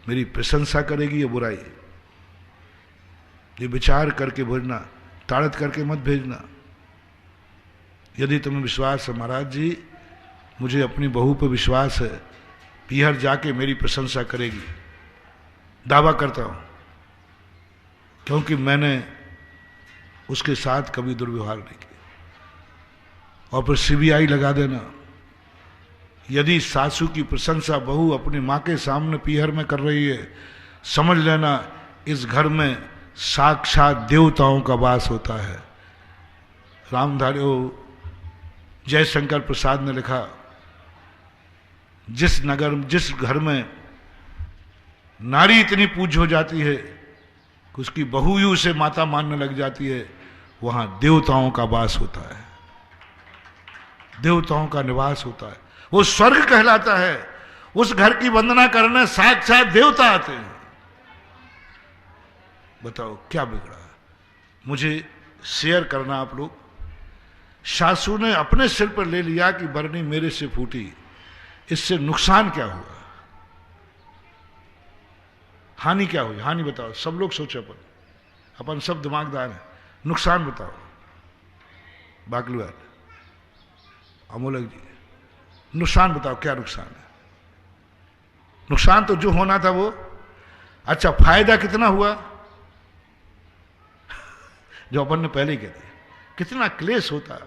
मेरी प्रशंसा करेगी या बुराई? ये विचार करके भेजना, ताड़त करके मत भेजना। यदि तुम्हें विश्वास है, महाराज जी मुझे अपनी बहू पर विश्वास है, पीहर जाके मेरी प्रशंसा करेगी, दावा करता हूं, क्योंकि मैंने उसके साथ कभी दुर्व्यवहार नहीं किया। और फिर सीबीआई लगा देना। यदि सासू की प्रशंसा बहू अपनी माँ के सामने पीहर में कर रही है, समझ लेना इस घर में साक्षात देवताओं का वास होता है। रामधारी जयशंकर प्रसाद ने लिखा, जिस घर में नारी इतनी पूज्य हो जाती है कि उसकी बहू ही उसे माता मानने लग जाती है, वहां देवताओं का वास होता है, देवताओं का निवास होता है। वो स्वर्ग कहलाता है। उस घर की वंदना करने साक्षात देवता आते हैं। बताओ क्या बिगड़ा? मुझे शेयर करना आप लोग। सासू ने अपने सिर पर ले लिया कि बरनी मेरे से फूटी, इससे नुकसान क्या हुआ, हानि क्या हुई? हानि बताओ, सब लोग सोचो, अपन सब दिमागदार हैं। नुकसान बताओ बाकलूर, अमोलक जी, नुकसान बताओ, क्या नुकसान है? नुकसान तो जो होना था वो। अच्छा, फायदा कितना हुआ? जो अपन ने पहले ही कह दिया, कितना क्लेश होता।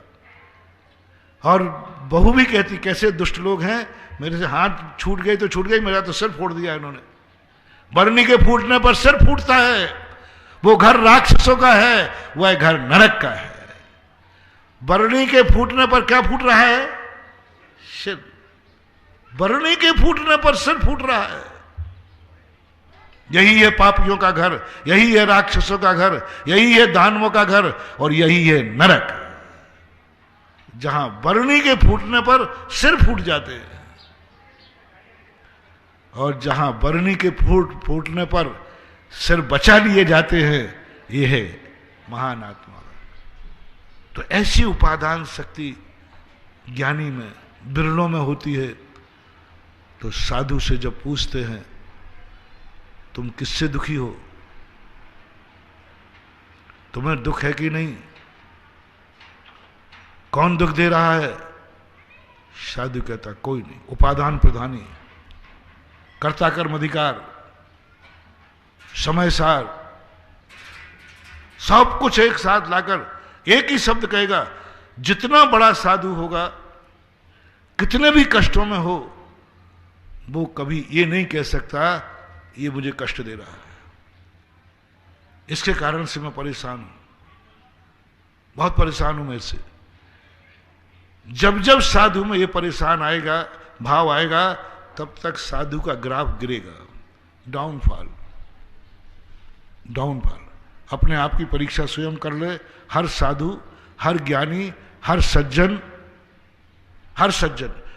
और बहू भी कहती कैसे दुष्ट लोग हैं, मेरे से हाथ छूट गई तो छूट गई, मेरा तो सिर फोड़ दिया इन्होंने। बरनी के फूटने पर सिर फूटता है। वो घर राक्षसों का है, वह घर नरक का है। बरनी के फूटने पर क्या फूट रहा है? सिर। बरनी के फूटने पर सिर फूट रहा है। यही है पापियों का घर, यही है राक्षसों का घर, यही है दानवों का घर, और यही है नरक, जहां बरनी के फूटने पर सिर फूट जाते हैं, और जहां बरनी के फूटने पर सिर बचा लिए जाते हैं, यह है महान आत्मा। तो ऐसी उपादान शक्ति ज्ञानी में, बिरलों में होती है। तो साधु से जब पूछते हैं तुम किससे दुखी हो, तुम्हें दुख है कि नहीं, कौन दुख दे रहा है? साधु कहता कोई नहीं, उपादान प्रधानी, कर्ता कर्म अधिकार, समय सार, सब कुछ एक साथ लाकर एक ही शब्द कहेगा। जितना बड़ा साधु होगा, कितने भी कष्टों में हो, वो कभी ये नहीं कह सकता ये मुझे कष्ट दे रहा है, इसके कारण से मैं परेशान हूं, बहुत परेशान हूं मैं इससे। जब जब साधु में ये परेशान आएगा, भाव आएगा, तब तक साधु का ग्राफ गिरेगा, डाउनफॉल, डाउनफॉल। अपने आप की परीक्षा स्वयं कर ले। हर साधु, हर ज्ञानी, हर सज्जन,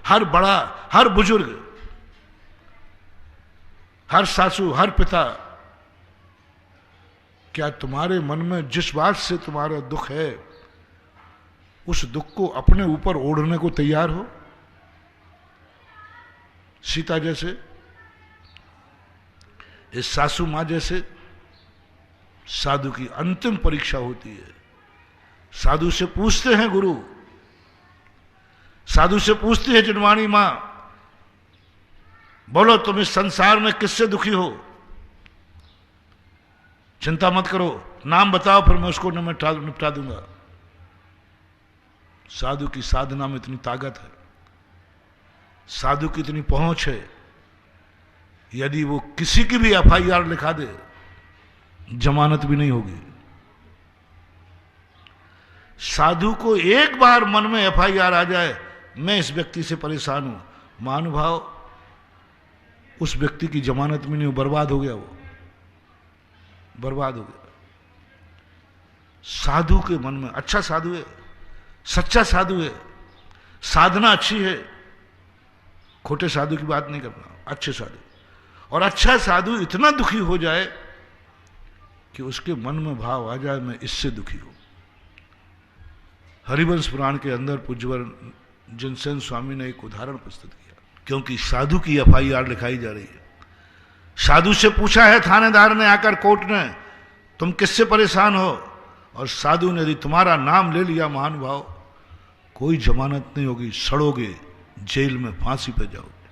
हर बड़ा, हर बुजुर्ग, हर सासू, हर पिता, क्या तुम्हारे मन में जिस बात से तुम्हारा दुख है, उस दुख को अपने ऊपर ओढ़ने को तैयार हो? सीता जैसे, इस सासू मां जैसे साधु की अंतिम परीक्षा होती है। साधु से पूछते हैं गुरु, साधु से पूछती है जिनवाणी मां, बोलो तुम इस संसार में किससे दुखी हो? चिंता मत करो, नाम बताओ, फिर मैं उसको निपटा दूंगा। साधु की साधना में इतनी ताकत है, साधु की इतनी पहुंच है, यदि वो किसी की भी FIR लिखा दे, जमानत भी नहीं होगी। साधु को एक बार मन में FIR आ जाए, मैं इस व्यक्ति से परेशान हूं, महानुभाव, उस व्यक्ति की जमानत भी नहीं हो, बर्बाद हो गया, वो बर्बाद हो गया। साधु के मन में, अच्छा साधु है, सच्चा साधु है, साधना अच्छी है, खोटे साधु की बात नहीं करना, अच्छे साधु। और अच्छा साधु इतना दुखी हो जाए कि उसके मन में भाव आ जाए मैं इससे दुखी हूं। हरिवंश पुराण के अंदर पूज्यवर जिनसेन स्वामी ने एक उदाहरण प्रस्तुत किया, क्योंकि साधु की FIR लिखाई जा रही है। साधु से पूछा है थानेदार ने आकर कोर्ट ने, तुम किससे परेशान हो? और साधु ने यदि तुम्हारा नाम ले लिया महानुभाव, कोई जमानत नहीं होगी, सड़ोगे, जेल में फांसी पे जाओगे।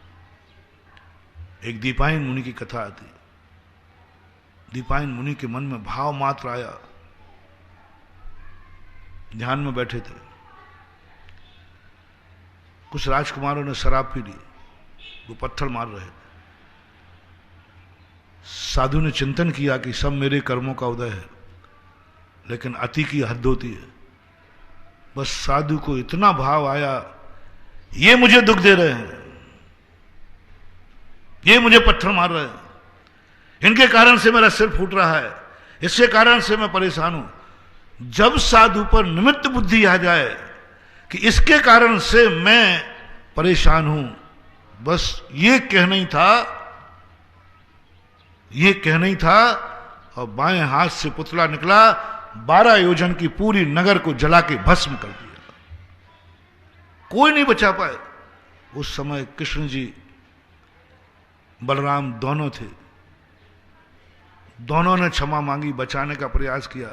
एक दीपायन मुनि की कथा आती। दीपायन मुनि के मन में भाव मात्र आया, ध्यान में बैठे थे, कुछ राजकुमारों ने शराब पी ली, वो पत्थर मार रहे थे। साधु ने चिंतन किया कि सब मेरे कर्मों का उदय है, लेकिन अति की हद होती है। बस साधु को इतना भाव आया, ये मुझे दुख दे रहे हैं, ये मुझे पत्थर मार रहे हैं, इनके कारण से मेरा सिर फूट रहा है, इसके कारण से मैं परेशान हूं। जब साधु पर निमित्त बुद्धि आ जाए कि इसके कारण से मैं परेशान हूं, बस ये कहना ही था, और बाएं हाथ से पुतला निकला, 12 योजन की पूरी नगर को जला के भस्म कर दिया। कोई नहीं बचा पाए। उस समय कृष्ण जी बलराम दोनों थे, दोनों ने क्षमा मांगी, बचाने का प्रयास किया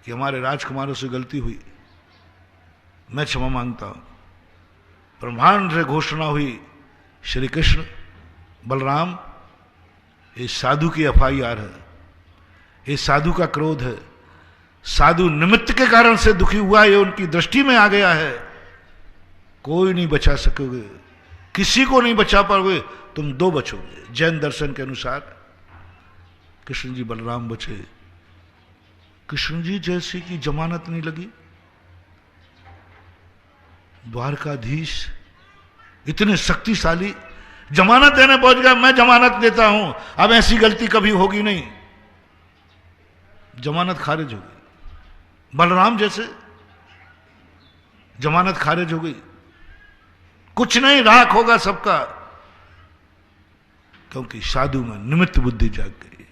कि हमारे राजकुमारों से गलती हुई, मैं क्षमा मांगता हूं। ब्रह्मांड से घोषणा हुई, श्री कृष्ण बलराम, ये साधु की FIR है, ये साधु का क्रोध है, साधु निमित्त के कारण से दुखी हुआ, ये उनकी दृष्टि में आ गया है, कोई नहीं बचा सकोगे, किसी को नहीं बचा पाओगे, तुम 2 बचोगे। जैन दर्शन के अनुसार कृष्ण जी बलराम बचे। कृष्ण जी जैसे की जमानत नहीं लगी, द्वारकाधीश इतने शक्तिशाली जमानत देने पहुंच गया, मैं जमानत देता हूं, अब ऐसी गलती कभी होगी नहीं, जमानत खारिज हो गई। बलराम जैसे जमानत खारिज हो गई, कुछ नहीं, राख होगा सबका, क्योंकि साधु में निमित्त बुद्धि जाग गई।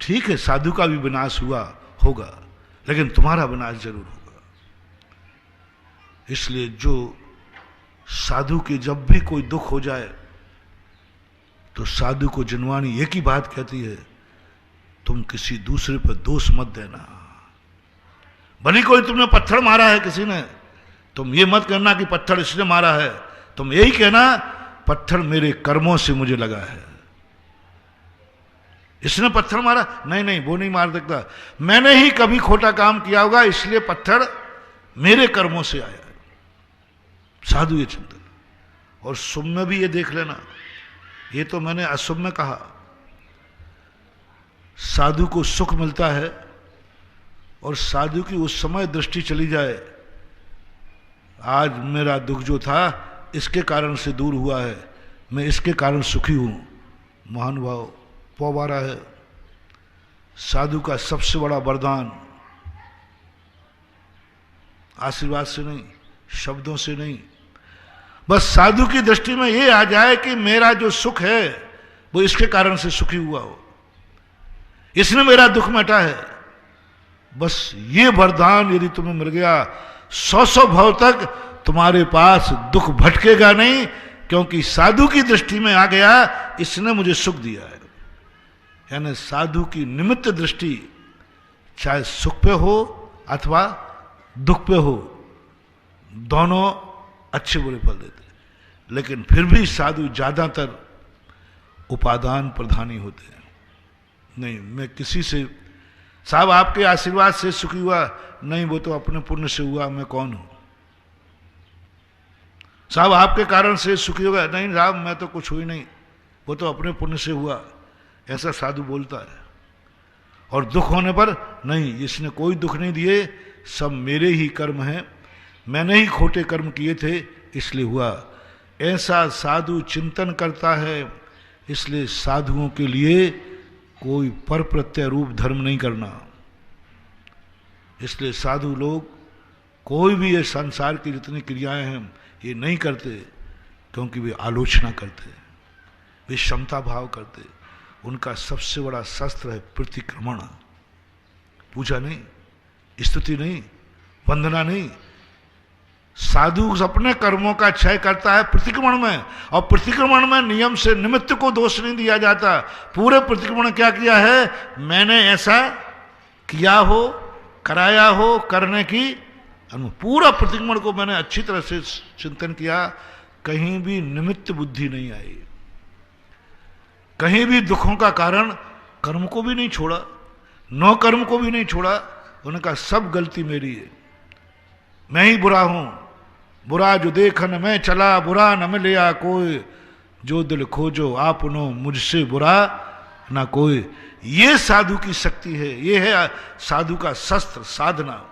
ठीक है, साधु का भी विनाश हुआ होगा, लेकिन तुम्हारा विनाश जरूर होगा। इसलिए जो साधु के जब भी कोई दुख हो जाए तो साधु को जिनवाणी एक ही बात कहती है, तुम किसी दूसरे पर दोष मत देना। भले कोई तुमने पत्थर मारा है किसी ने, तुम ये मत कहना कि पत्थर इसने मारा है, तुम यही कहना पत्थर मेरे कर्मों से मुझे लगा है। इसने पत्थर मारा, नहीं वो नहीं मार सकता, मैंने ही कभी खोटा काम किया होगा, इसलिए पत्थर मेरे कर्मों से आया। साधु ये चिंतन। और शुभ में भी ये देख लेना, ये तो मैंने अशुभ में कहा, साधु को सुख मिलता है और साधु की उस समय दृष्टि चली जाए, आज मेरा दुख जो था इसके कारण से दूर हुआ है, मैं इसके कारण सुखी हूं, महानुभाव पौवारा है। साधु का सबसे बड़ा वरदान आशीर्वाद से नहीं, शब्दों से नहीं, बस साधु की दृष्टि में ये आ जाए कि मेरा जो सुख है वो इसके कारण से सुखी हुआ हो, इसने मेरा दुख मिटा है। बस ये वरदान यदि तुम्हें मिल गया, 100 भव तक तुम्हारे पास दुख भटकेगा नहीं, क्योंकि साधु की दृष्टि में आ गया, इसने मुझे सुख दिया है। यानी साधु की निमित्त दृष्टि चाहे सुख पे हो अथवा दुख पे हो, दोनों अच्छे बुरे फल देते, लेकिन फिर भी साधु ज्यादातर उपादान प्रधानी होते हैं। नहीं, मैं किसी से, साहब आपके आशीर्वाद से सुखी हुआ, नहीं वो तो अपने पुण्य से हुआ, मैं कौन हूं। साहब आपके कारण से सुखी होगा, नहीं साहब मैं तो कुछ हुई नहीं, वो तो अपने पुण्य से हुआ, ऐसा साधु बोलता है। और दुख होने पर, नहीं इसने कोई दुख नहीं दिए, सब मेरे ही कर्म हैं, मैंने ही खोटे कर्म किए थे इसलिए हुआ। ऐसा साधु चिंतन करता है। इसलिए साधुओं के लिए कोई पर प्रत्यय रूप धर्म नहीं करना। इसलिए साधु लोग कोई भी ये संसार की जितनी क्रियाएं हैं ये नहीं करते, क्योंकि वे आलोचना करते, वे क्षमता भाव करते। उनका सबसे बड़ा शस्त्र है प्रतिक्रमण। पूजा नहीं, स्तुति नहीं, वंदना नहीं। साधु अपने कर्मों का क्षय करता है प्रतिक्रमण में, और प्रतिक्रमण में नियम से निमित्त को दोष नहीं दिया जाता। पूरे प्रतिक्रमण क्या किया है, मैंने ऐसा किया हो, कराया हो, करने की पूरा प्रतिक्रमण को मैंने अच्छी तरह से चिंतन किया, कहीं भी निमित्त बुद्धि नहीं आई, कहीं भी दुखों का कारण कर्म को भी नहीं छोड़ा, नौ कर्म को भी नहीं छोड़ा। उन्होंने कहा सब गलती मेरी है, मैं ही बुरा हूं, बुरा जो देखन मैं चला, बुरा न मिलिया कोई, जो दिल खोजो आपनो मुझसे बुरा ना कोई। ये साधु की शक्ति है, ये है साधु का शस्त्र, साधना।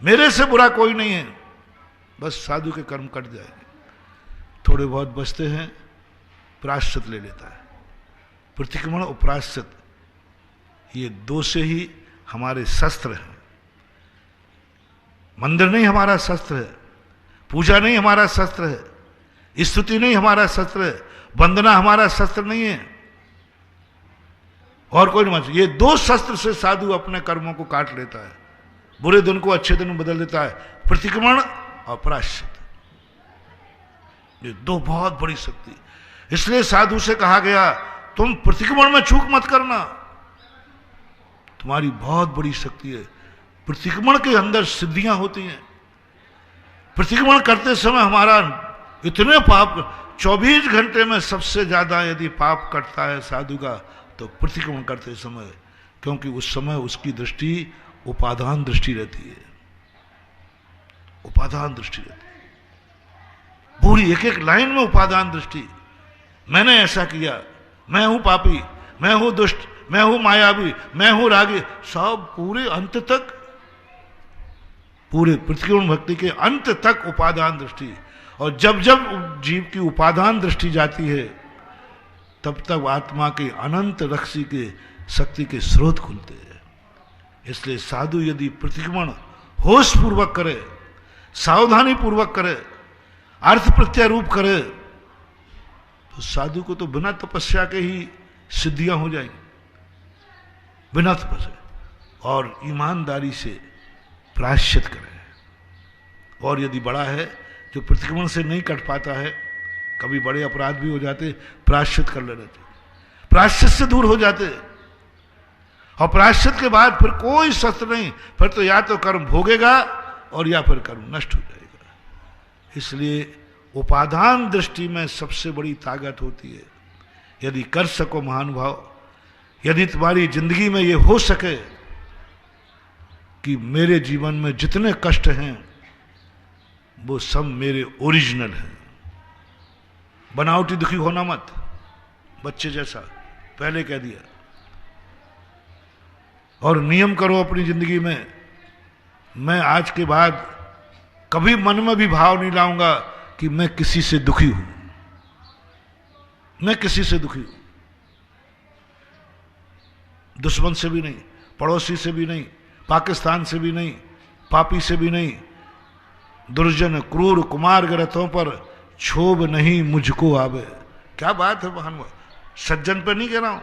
मेरे से बुरा कोई नहीं है, बस साधु के कर्म कट जाएंगे, थोड़े बहुत बचते हैं, प्रायश्चित ले लेता है। प्रतिक्रमण और प्रायश्चित ये दो से ही हमारे शस्त्र हैं। मंदिर नहीं हमारा शस्त्र है, पूजा नहीं हमारा शस्त्र है, स्तुति नहीं हमारा शस्त्र है, वंदना हमारा शस्त्र नहीं है, और कोई नहीं। ये दो शस्त्र से साधु अपने कर्मों को काट लेता है, बुरे दिन को अच्छे दिन में बदल देता है, प्रतिक्रमण और प्रायश्चित। ये दो बहुत बड़ी शक्ति। इसलिए साधु से कहा गया तुम प्रतिक्रमण में चूक मत करना, तुम्हारी बहुत बड़ी शक्ति है। प्रतिक्रमण के अंदर सिद्धियां होती हैं। प्रतिक्रमण करते समय हमारा इतने पाप, 24 घंटे में सबसे ज्यादा यदि पाप कटता है साधु का तो प्रतिक्रमण करते समय, क्योंकि उस समय उसकी दृष्टि उपादान दृष्टि रहती है, उपादान दृष्टि रहती है, पूरी एक एक लाइन में उपादान दृष्टि। मैंने ऐसा किया, मैं हूं पापी, मैं हूं दुष्ट, मैं हूं मायावी, मैं हूं रागी, सब पूरे अंत तक, पूरे प्रतिक्रमण भक्ति के अंत तक उपादान दृष्टि। और जब जब जीव की उपादान दृष्टि जाती है तब तक आत्मा के अनंत रक्षी के शक्ति के स्रोत खुलते हैं। इसलिए साधु यदि प्रतिक्रमण होश पूर्वक करे, सावधानी पूर्वक करे, अर्थ प्रत्यारूप करे, तो साधु को तो बिना तपस्या के ही सिद्धियां हो जाएंगी, बिना तपस्या। और ईमानदारी से प्रायश्चित करे। और यदि बड़ा है जो प्रतिक्रमण से नहीं कट पाता है, कभी बड़े अपराध भी हो जाते, प्रायश्चित कर लेना चाहिए, प्रायश्चित से दूर हो जाते। और प्रायश्चित के बाद फिर कोई शस्त्र नहीं, फिर तो या तो कर्म भोगेगा और या फिर कर्म नष्ट हो जाएगा। इसलिए उपादान दृष्टि में सबसे बड़ी ताकत होती है। यदि कर सको महानुभाव, यदि तुम्हारी जिंदगी में ये हो सके कि मेरे जीवन में जितने कष्ट हैं वो सब मेरे ओरिजिनल हैं, बनावटी दुखी होना मत, बच्चे जैसा पहले कह दिया। और नियम करो अपनी जिंदगी में, मैं आज के बाद कभी मन में भी भाव नहीं लाऊंगा कि मैं किसी से दुखी हूं, मैं किसी से दुखी हूं, दुश्मन से भी नहीं, पड़ोसी से भी नहीं, पाकिस्तान से भी नहीं, पापी से भी नहीं। दुर्जन क्रूर कुमार ग्रथों पर क्षोभ नहीं मुझको आवे। क्या बात है महान। सज्जन पे नहीं कह रहा हूं,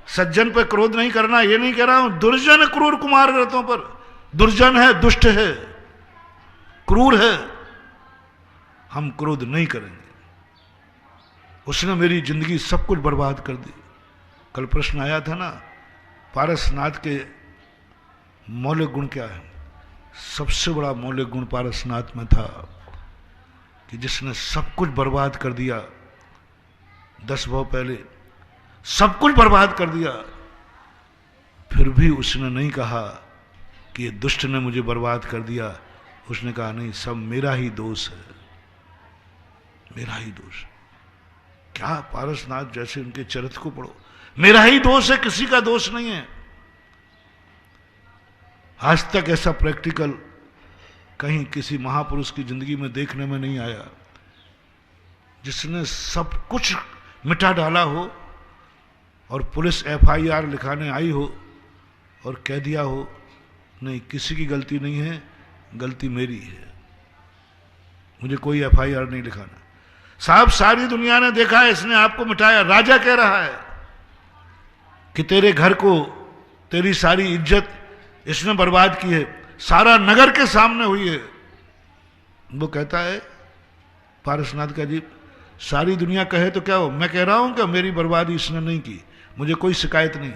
सज्जन पे क्रोध नहीं करना, ये नहीं कह रहा हूं। दुर्जन क्रूर कुमार ग्रथों पर, दुर्जन है, दुष्ट है, क्रूर है, हम क्रोध नहीं करेंगे। उसने मेरी जिंदगी सब कुछ बर्बाद कर दी। कल प्रश्न आया था ना, पारसनाथ के मौलिक गुण क्या है? सबसे बड़ा मौलिक गुण पारसनाथ में था कि जिसने सब कुछ बर्बाद कर दिया, 10 भाव पहले सब कुछ बर्बाद कर दिया, फिर भी उसने नहीं कहा कि ये दुष्ट ने मुझे बर्बाद कर दिया। उसने कहा नहीं, सब मेरा ही दोष है, मेरा ही दोष। क्या पारसनाथ जैसे उनके चरित्र को पढ़ो, मेरा ही दोष है, किसी का दोष नहीं है। आज तक ऐसा प्रैक्टिकल कहीं किसी महापुरुष की जिंदगी में देखने में नहीं आया जिसने सब कुछ मिटा डाला हो और पुलिस FIR लिखाने आई हो और कह दिया हो नहीं, किसी की गलती नहीं है, गलती मेरी है, मुझे कोई FIR नहीं लिखाना। साहब सारी दुनिया ने देखा है, इसने आपको मिटाया। राजा कह रहा है कि तेरे घर को, तेरी सारी इज्जत इसने बर्बाद की है, सारा नगर के सामने हुई है। वो कहता है पारसनाथ का जी, सारी दुनिया कहे तो क्या हो, मैं कह रहा हूं कि मेरी बर्बादी इसने नहीं की, मुझे कोई शिकायत नहीं,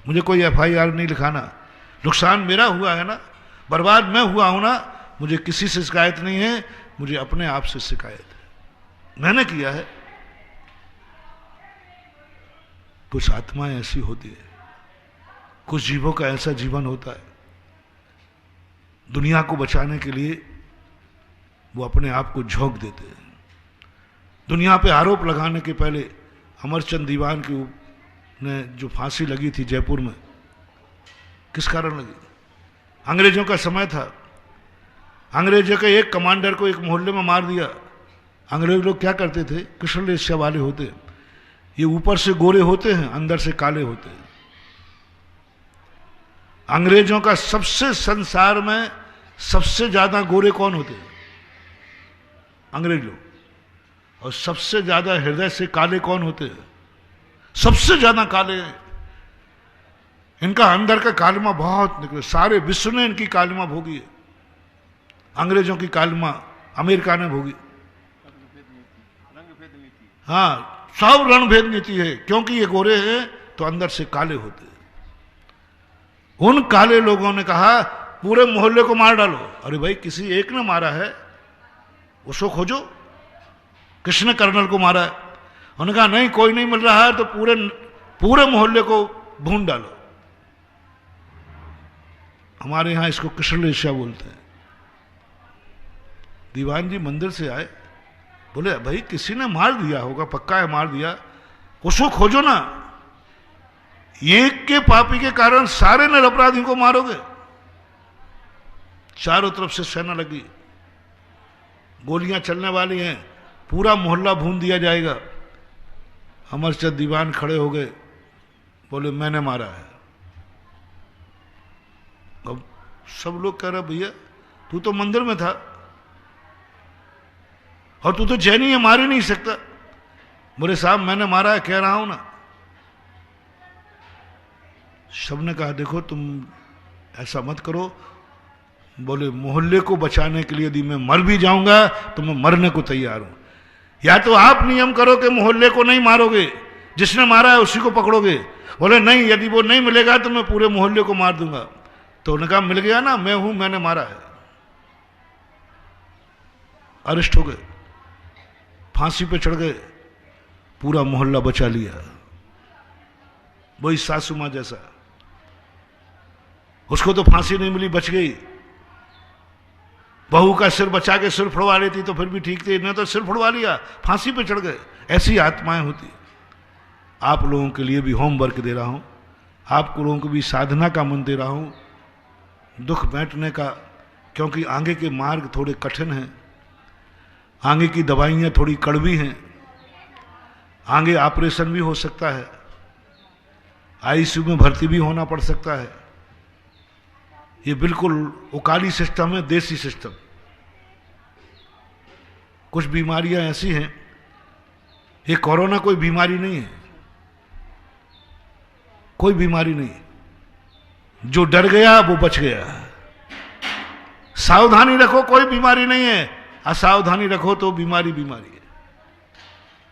मुझे कोई FIR नहीं लिखाना, नुकसान मेरा हुआ है ना, बर्बाद मैं हुआ हूं ना, मुझे किसी से शिकायत नहीं है, मुझे अपने आप से शिकायत है, मैंने किया है। कुछ आत्माएं ऐसी होती है, कुछ जीवों का ऐसा जीवन होता है, दुनिया को बचाने के लिए वो अपने आप को झोंक देते हैं। दुनिया पे आरोप लगाने के पहले अमरचंद दीवान की ने जो फांसी लगी थी जयपुर में, किस कारण लगी? अंग्रेजों का समय था, अंग्रेजों के एक कमांडर को एक मोहल्ले में मार दिया। अंग्रेज लोग क्या करते थे, कृष्ण एशिया वाले होते, ये ऊपर से गोरे होते हैं, अंदर से काले होते हैं। अंग्रेजों का सबसे, संसार में सबसे ज्यादा गोरे कौन होते हैं? अंग्रेज लोग। और सबसे ज्यादा हृदय से काले कौन होते हैं? सबसे ज्यादा काले हैं। इनका अंदर का कालिमा बहुत निकले, सारे विश्व ने इनकी कालिमा भोगी है। अंग्रेजों की कालिमा अमेरिका ने भोगी। हाँ, सब रणभेद नीति है, क्योंकि ये गोरे हैं तो अंदर से काले होते हैं। उन काले लोगों ने कहा पूरे मोहल्ले को मार डालो। अरे भाई, किसी एक ने मारा है, उसको खोजो, किसने कर्नल को मारा है? उन्होंने कहा नहीं, कोई नहीं मिल रहा है तो पूरे मोहल्ले को भून डालो। हमारे यहां इसको कृष्णलेशिया बोलते हैं। दीवान जी मंदिर से आए, बोले भाई किसी ने मार दिया होगा, पक्का है मार दिया, उसको खोजो ना। एक के पापी के कारण सारे निरपराधियों को मारोगे? चारों तरफ से सेना लगी, गोलियां चलने वाली हैं, पूरा मोहल्ला भून दिया जाएगा। अमरचंद दीवान खड़े हो गए, बोले मैंने मारा है। अब सब लोग कह रहे भैया तू तो मंदिर में था और तू तो जैनी है, मार ही नहीं सकता। बोले साहब मैंने मारा है, कह रहा हूं ना। सबने कहा देखो तुम ऐसा मत करो। बोले मोहल्ले को बचाने के लिए यदि मैं मर भी जाऊंगा तो मैं मरने को तैयार हूं। या तो आप नियम करो कि मोहल्ले को नहीं मारोगे, जिसने मारा है उसी को पकड़ोगे। बोले नहीं, यदि वो नहीं मिलेगा तो मैं पूरे मोहल्ले को मार दूंगा। तो उन्होंने कहा मिल गया ना, मैं हूं, मैंने मारा है। अरेस्ट हो गए, फांसी पे चढ़ गए, पूरा मोहल्ला बचा लिया। वही सासू मां जैसा, उसको तो फांसी नहीं मिली, बच गई। बहू का सिर बचा के सिर फुड़वा लेती तो फिर भी ठीक थी, इन्हें तो सिर फुड़वा लिया, फांसी पे चढ़ गए। ऐसी आत्माएं होती। आप लोगों के लिए भी होमवर्क दे रहा हूं, आप लोगों को भी साधना का मन दे रहा हूं, दुख बांटने का, क्योंकि आगे के मार्ग थोड़े कठिन हैं, आगे की दवाइयां थोड़ी कड़वी हैं, आगे ऑपरेशन भी हो सकता है, आईसीयू में भर्ती भी होना पड़ सकता है। ये बिल्कुल उकाली सिस्टम है, देसी सिस्टम। कुछ बीमारियां ऐसी हैं, ये कोरोना कोई बीमारी नहीं है, कोई बीमारी नहीं। जो डर गया वो बच गया। सावधानी रखो, कोई बीमारी नहीं है। असावधानी रखो तो बीमारी बीमारी है।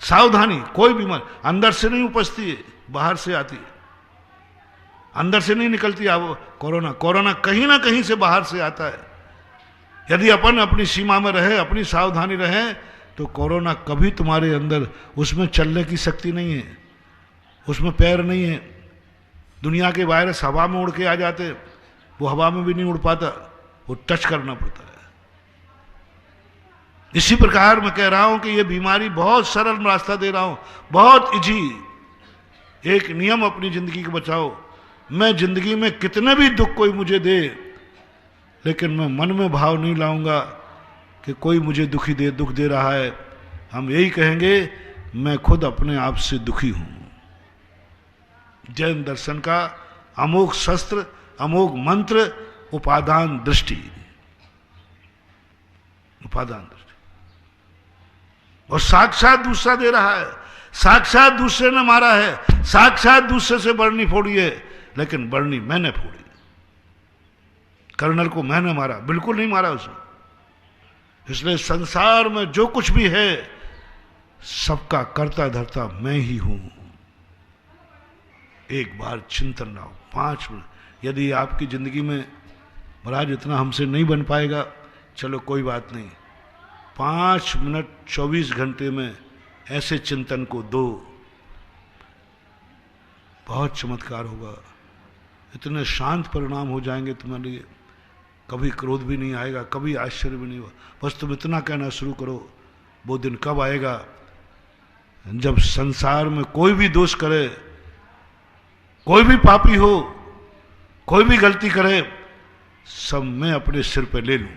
सावधानी, कोई बीमारी अंदर से नहीं उपजती है, बाहर से आती है, अंदर से नहीं निकलती। अब कोरोना कहीं ना कहीं से बाहर से आता है। यदि अपन अपनी सीमा में रहे, अपनी सावधानी रहे, तो कोरोना कभी तुम्हारे अंदर, उसमें चलने की शक्ति नहीं है, उसमें पैर नहीं है। दुनिया के वायरस हवा में उड़ के आ जाते, वो हवा में भी नहीं उड़ पाता, वो टच करना पड़ता है। इसी प्रकार मैं कह रहा हूं कि ये बीमारी बहुत सरल रास्ता दे रहा हूं, बहुत इजी। एक नियम अपनी जिंदगी को बचाओ। मैं जिंदगी में कितने भी दुख कोई मुझे दे, लेकिन मैं मन में भाव नहीं लाऊंगा कि कोई मुझे दुख दे रहा है। हम यही कहेंगे मैं खुद अपने आप से दुखी हूं। जैन दर्शन का अमोघ शस्त्र, अमोघ मंत्र, उपादान दृष्टि। उपादान दृष्टि। और साक्षात दूसरा दे रहा है, साक्षात दूसरे ने मारा है, साक्षात दूसरे से बरनी फोड़ी है, लेकिन बरनी मैंने फोड़ी। कर्नल को मैंने मारा, बिल्कुल नहीं मारा उसे। इसलिए संसार में जो कुछ भी है सबका कर्ता धर्ता मैं ही हूं। एक बार चिंतन लाओ, 5 मिनट। यदि आपकी जिंदगी में महाराज इतना हमसे नहीं बन पाएगा, चलो कोई बात नहीं, 5 मिनट 24 घंटे में ऐसे चिंतन को दो, बहुत चमत्कार होगा। इतने शांत परिणाम हो जाएंगे तुम्हारे लिए, कभी क्रोध भी नहीं आएगा, कभी आश्चर्य भी नहीं होगा। बस तुम इतना कहना शुरू करो, वो दिन कब आएगा जब संसार में कोई भी दोष करे, कोई भी पापी हो, कोई भी गलती करे, सब मैं अपने सिर पे ले लूं।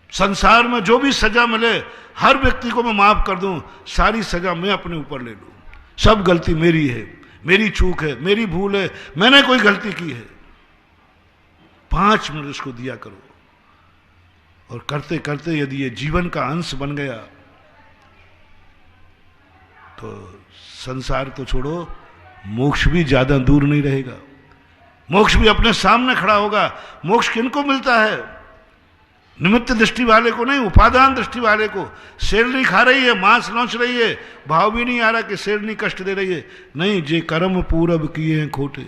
संसार में जो भी सजा मिले हर व्यक्ति को मैं माफ कर दूं, सारी सजा मैं अपने ऊपर ले लूं। सब गलती मेरी है, मेरी चूक है, मेरी भूल है, मैंने कोई गलती की है। 5 मिनट उसको दिया करो और करते करते यदि ये जीवन का अंश बन गया तो संसार तो छोड़ो, मोक्ष भी ज्यादा दूर नहीं रहेगा। मोक्ष भी अपने सामने खड़ा होगा। मोक्ष किनको मिलता है? निमित्त दृष्टि वाले को नहीं, उपादान दृष्टि वाले को। शेरनी खा रही है, मांस नोच रही है, भाव भी नहीं आ रहा कि शेरनी कष्ट दे रही है। नहीं, जे कर्म पूरब किए हैं खोटे।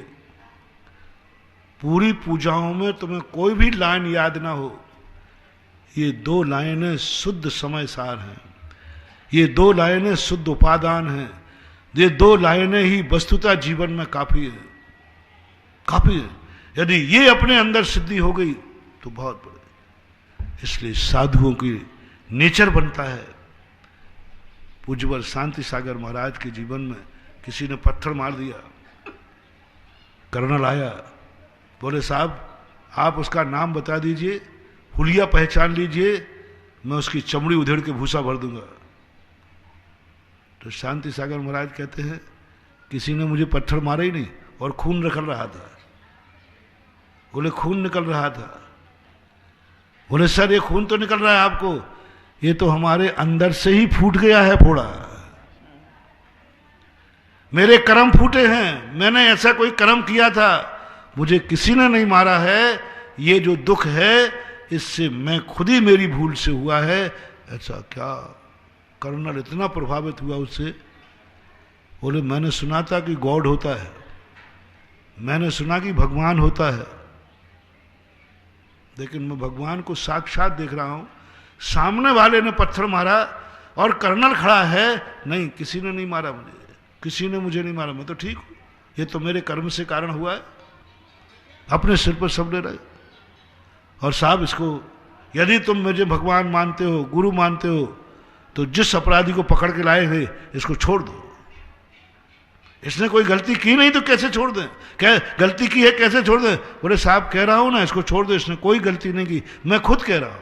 पूरी पूजाओं में तुम्हें कोई भी लाइन याद ना हो, ये 2 लाइनें शुद्ध समय सार हैं, ये 2 लाइनें शुद्ध उपादान हैं, ये 2 लाइनें ही वस्तुतः जीवन में काफी है, काफी है। यदि ये अपने अंदर सिद्धि हो गई तो बहुत बड़े। इसलिए साधुओं की नेचर बनता है। पूज्यवर शांति सागर महाराज के जीवन में किसी ने पत्थर मार दिया, कर्नल आया, बोले साहब आप उसका नाम बता दीजिए, हुलिया पहचान लीजिए, मैं उसकी चमड़ी उधेड़ के भूसा भर दूंगा। तो शांति सागर महाराज कहते हैं किसी ने मुझे पत्थर मारा ही नहीं और खून निकल रहा था। बोले खून निकल रहा था? बोले सर ये खून तो निकल रहा है आपको, ये तो हमारे अंदर से ही फूट गया है फोड़ा। मेरे कर्म फूटे हैं, मैंने ऐसा कोई कर्म किया था, मुझे किसी ने नहीं मारा है। ये जो दुख है इससे मैं खुद ही मेरी भूल से हुआ है। ऐसा क्या? कर्नल इतना प्रभावित हुआ उससे। बोले मैंने सुना था कि गॉड होता है, मैंने सुना कि भगवान होता है, लेकिन मैं भगवान को साक्षात देख रहा हूं। सामने वाले ने पत्थर मारा और कर्नल खड़ा है, नहीं किसी ने नहीं मारा मुझे, किसी ने मुझे नहीं मारा, मैं तो ठीक हूं, ये तो मेरे कर्म से कारण हुआ है। अपने सिर पर सब ले रहे। और साहब इसको यदि तुम मुझे भगवान मानते हो, गुरु मानते हो, तो जिस अपराधी को पकड़ के लाए थे इसको छोड़ दो। इसने कोई गलती की नहीं तो कैसे छोड़ दें? क्या गलती की है कैसे छोड़ दें? बोले साहब कह रहा हूं ना इसको छोड़ दो, इसने कोई गलती नहीं की, मैं खुद कह रहा हूं।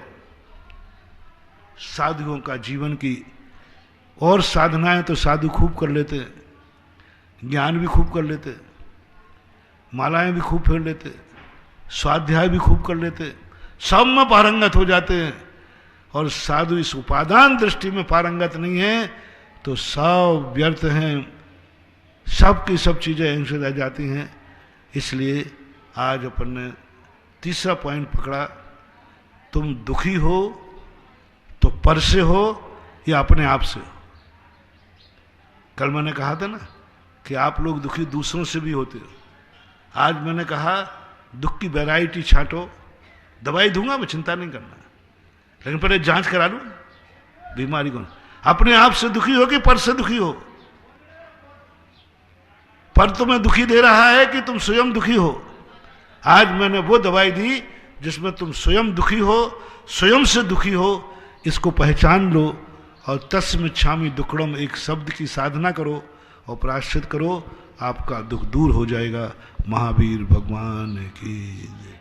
साधुओं का जीवन की और साधनाएं तो साधु खूब कर लेते हैं, ज्ञान भी खूब कर लेते, मालाएं भी खूब फेर लेते, स्वाध्याय भी खूब कर लेते, सब में पारंगत हो जाते हैं। और साधु इस उपादान दृष्टि में पारंगत नहीं है तो सब व्यर्थ हैं, सब की सब चीजें इनसे रह जाती हैं। इसलिए आज अपन ने तीसरा पॉइंट पकड़ा, तुम दुखी हो तो पर से हो या अपने आप से हो। कल मैंने कहा था ना कि आप लोग दुखी दूसरों से भी होते हो। आज मैंने कहा दुख की वैरायटी छांटो, दवाई दूंगा मैं, चिंता नहीं करना, लेकिन पहले जांच करा लूं बीमारी कौन। अपने आप से दुखी हो कि पर से दुखी हो? पर तुम्हें दुखी दे रहा है कि तुम स्वयं दुखी हो? आज मैंने वो दवाई दी जिसमें तुम स्वयं दुखी हो, स्वयं से दुखी हो, इसको पहचान लो और तस्मिच्छामि दुक्कड़म एक शब्द की साधना करो और प्रायश्चित करो, आपका दुख दूर हो जाएगा। महावीर भगवान की जय।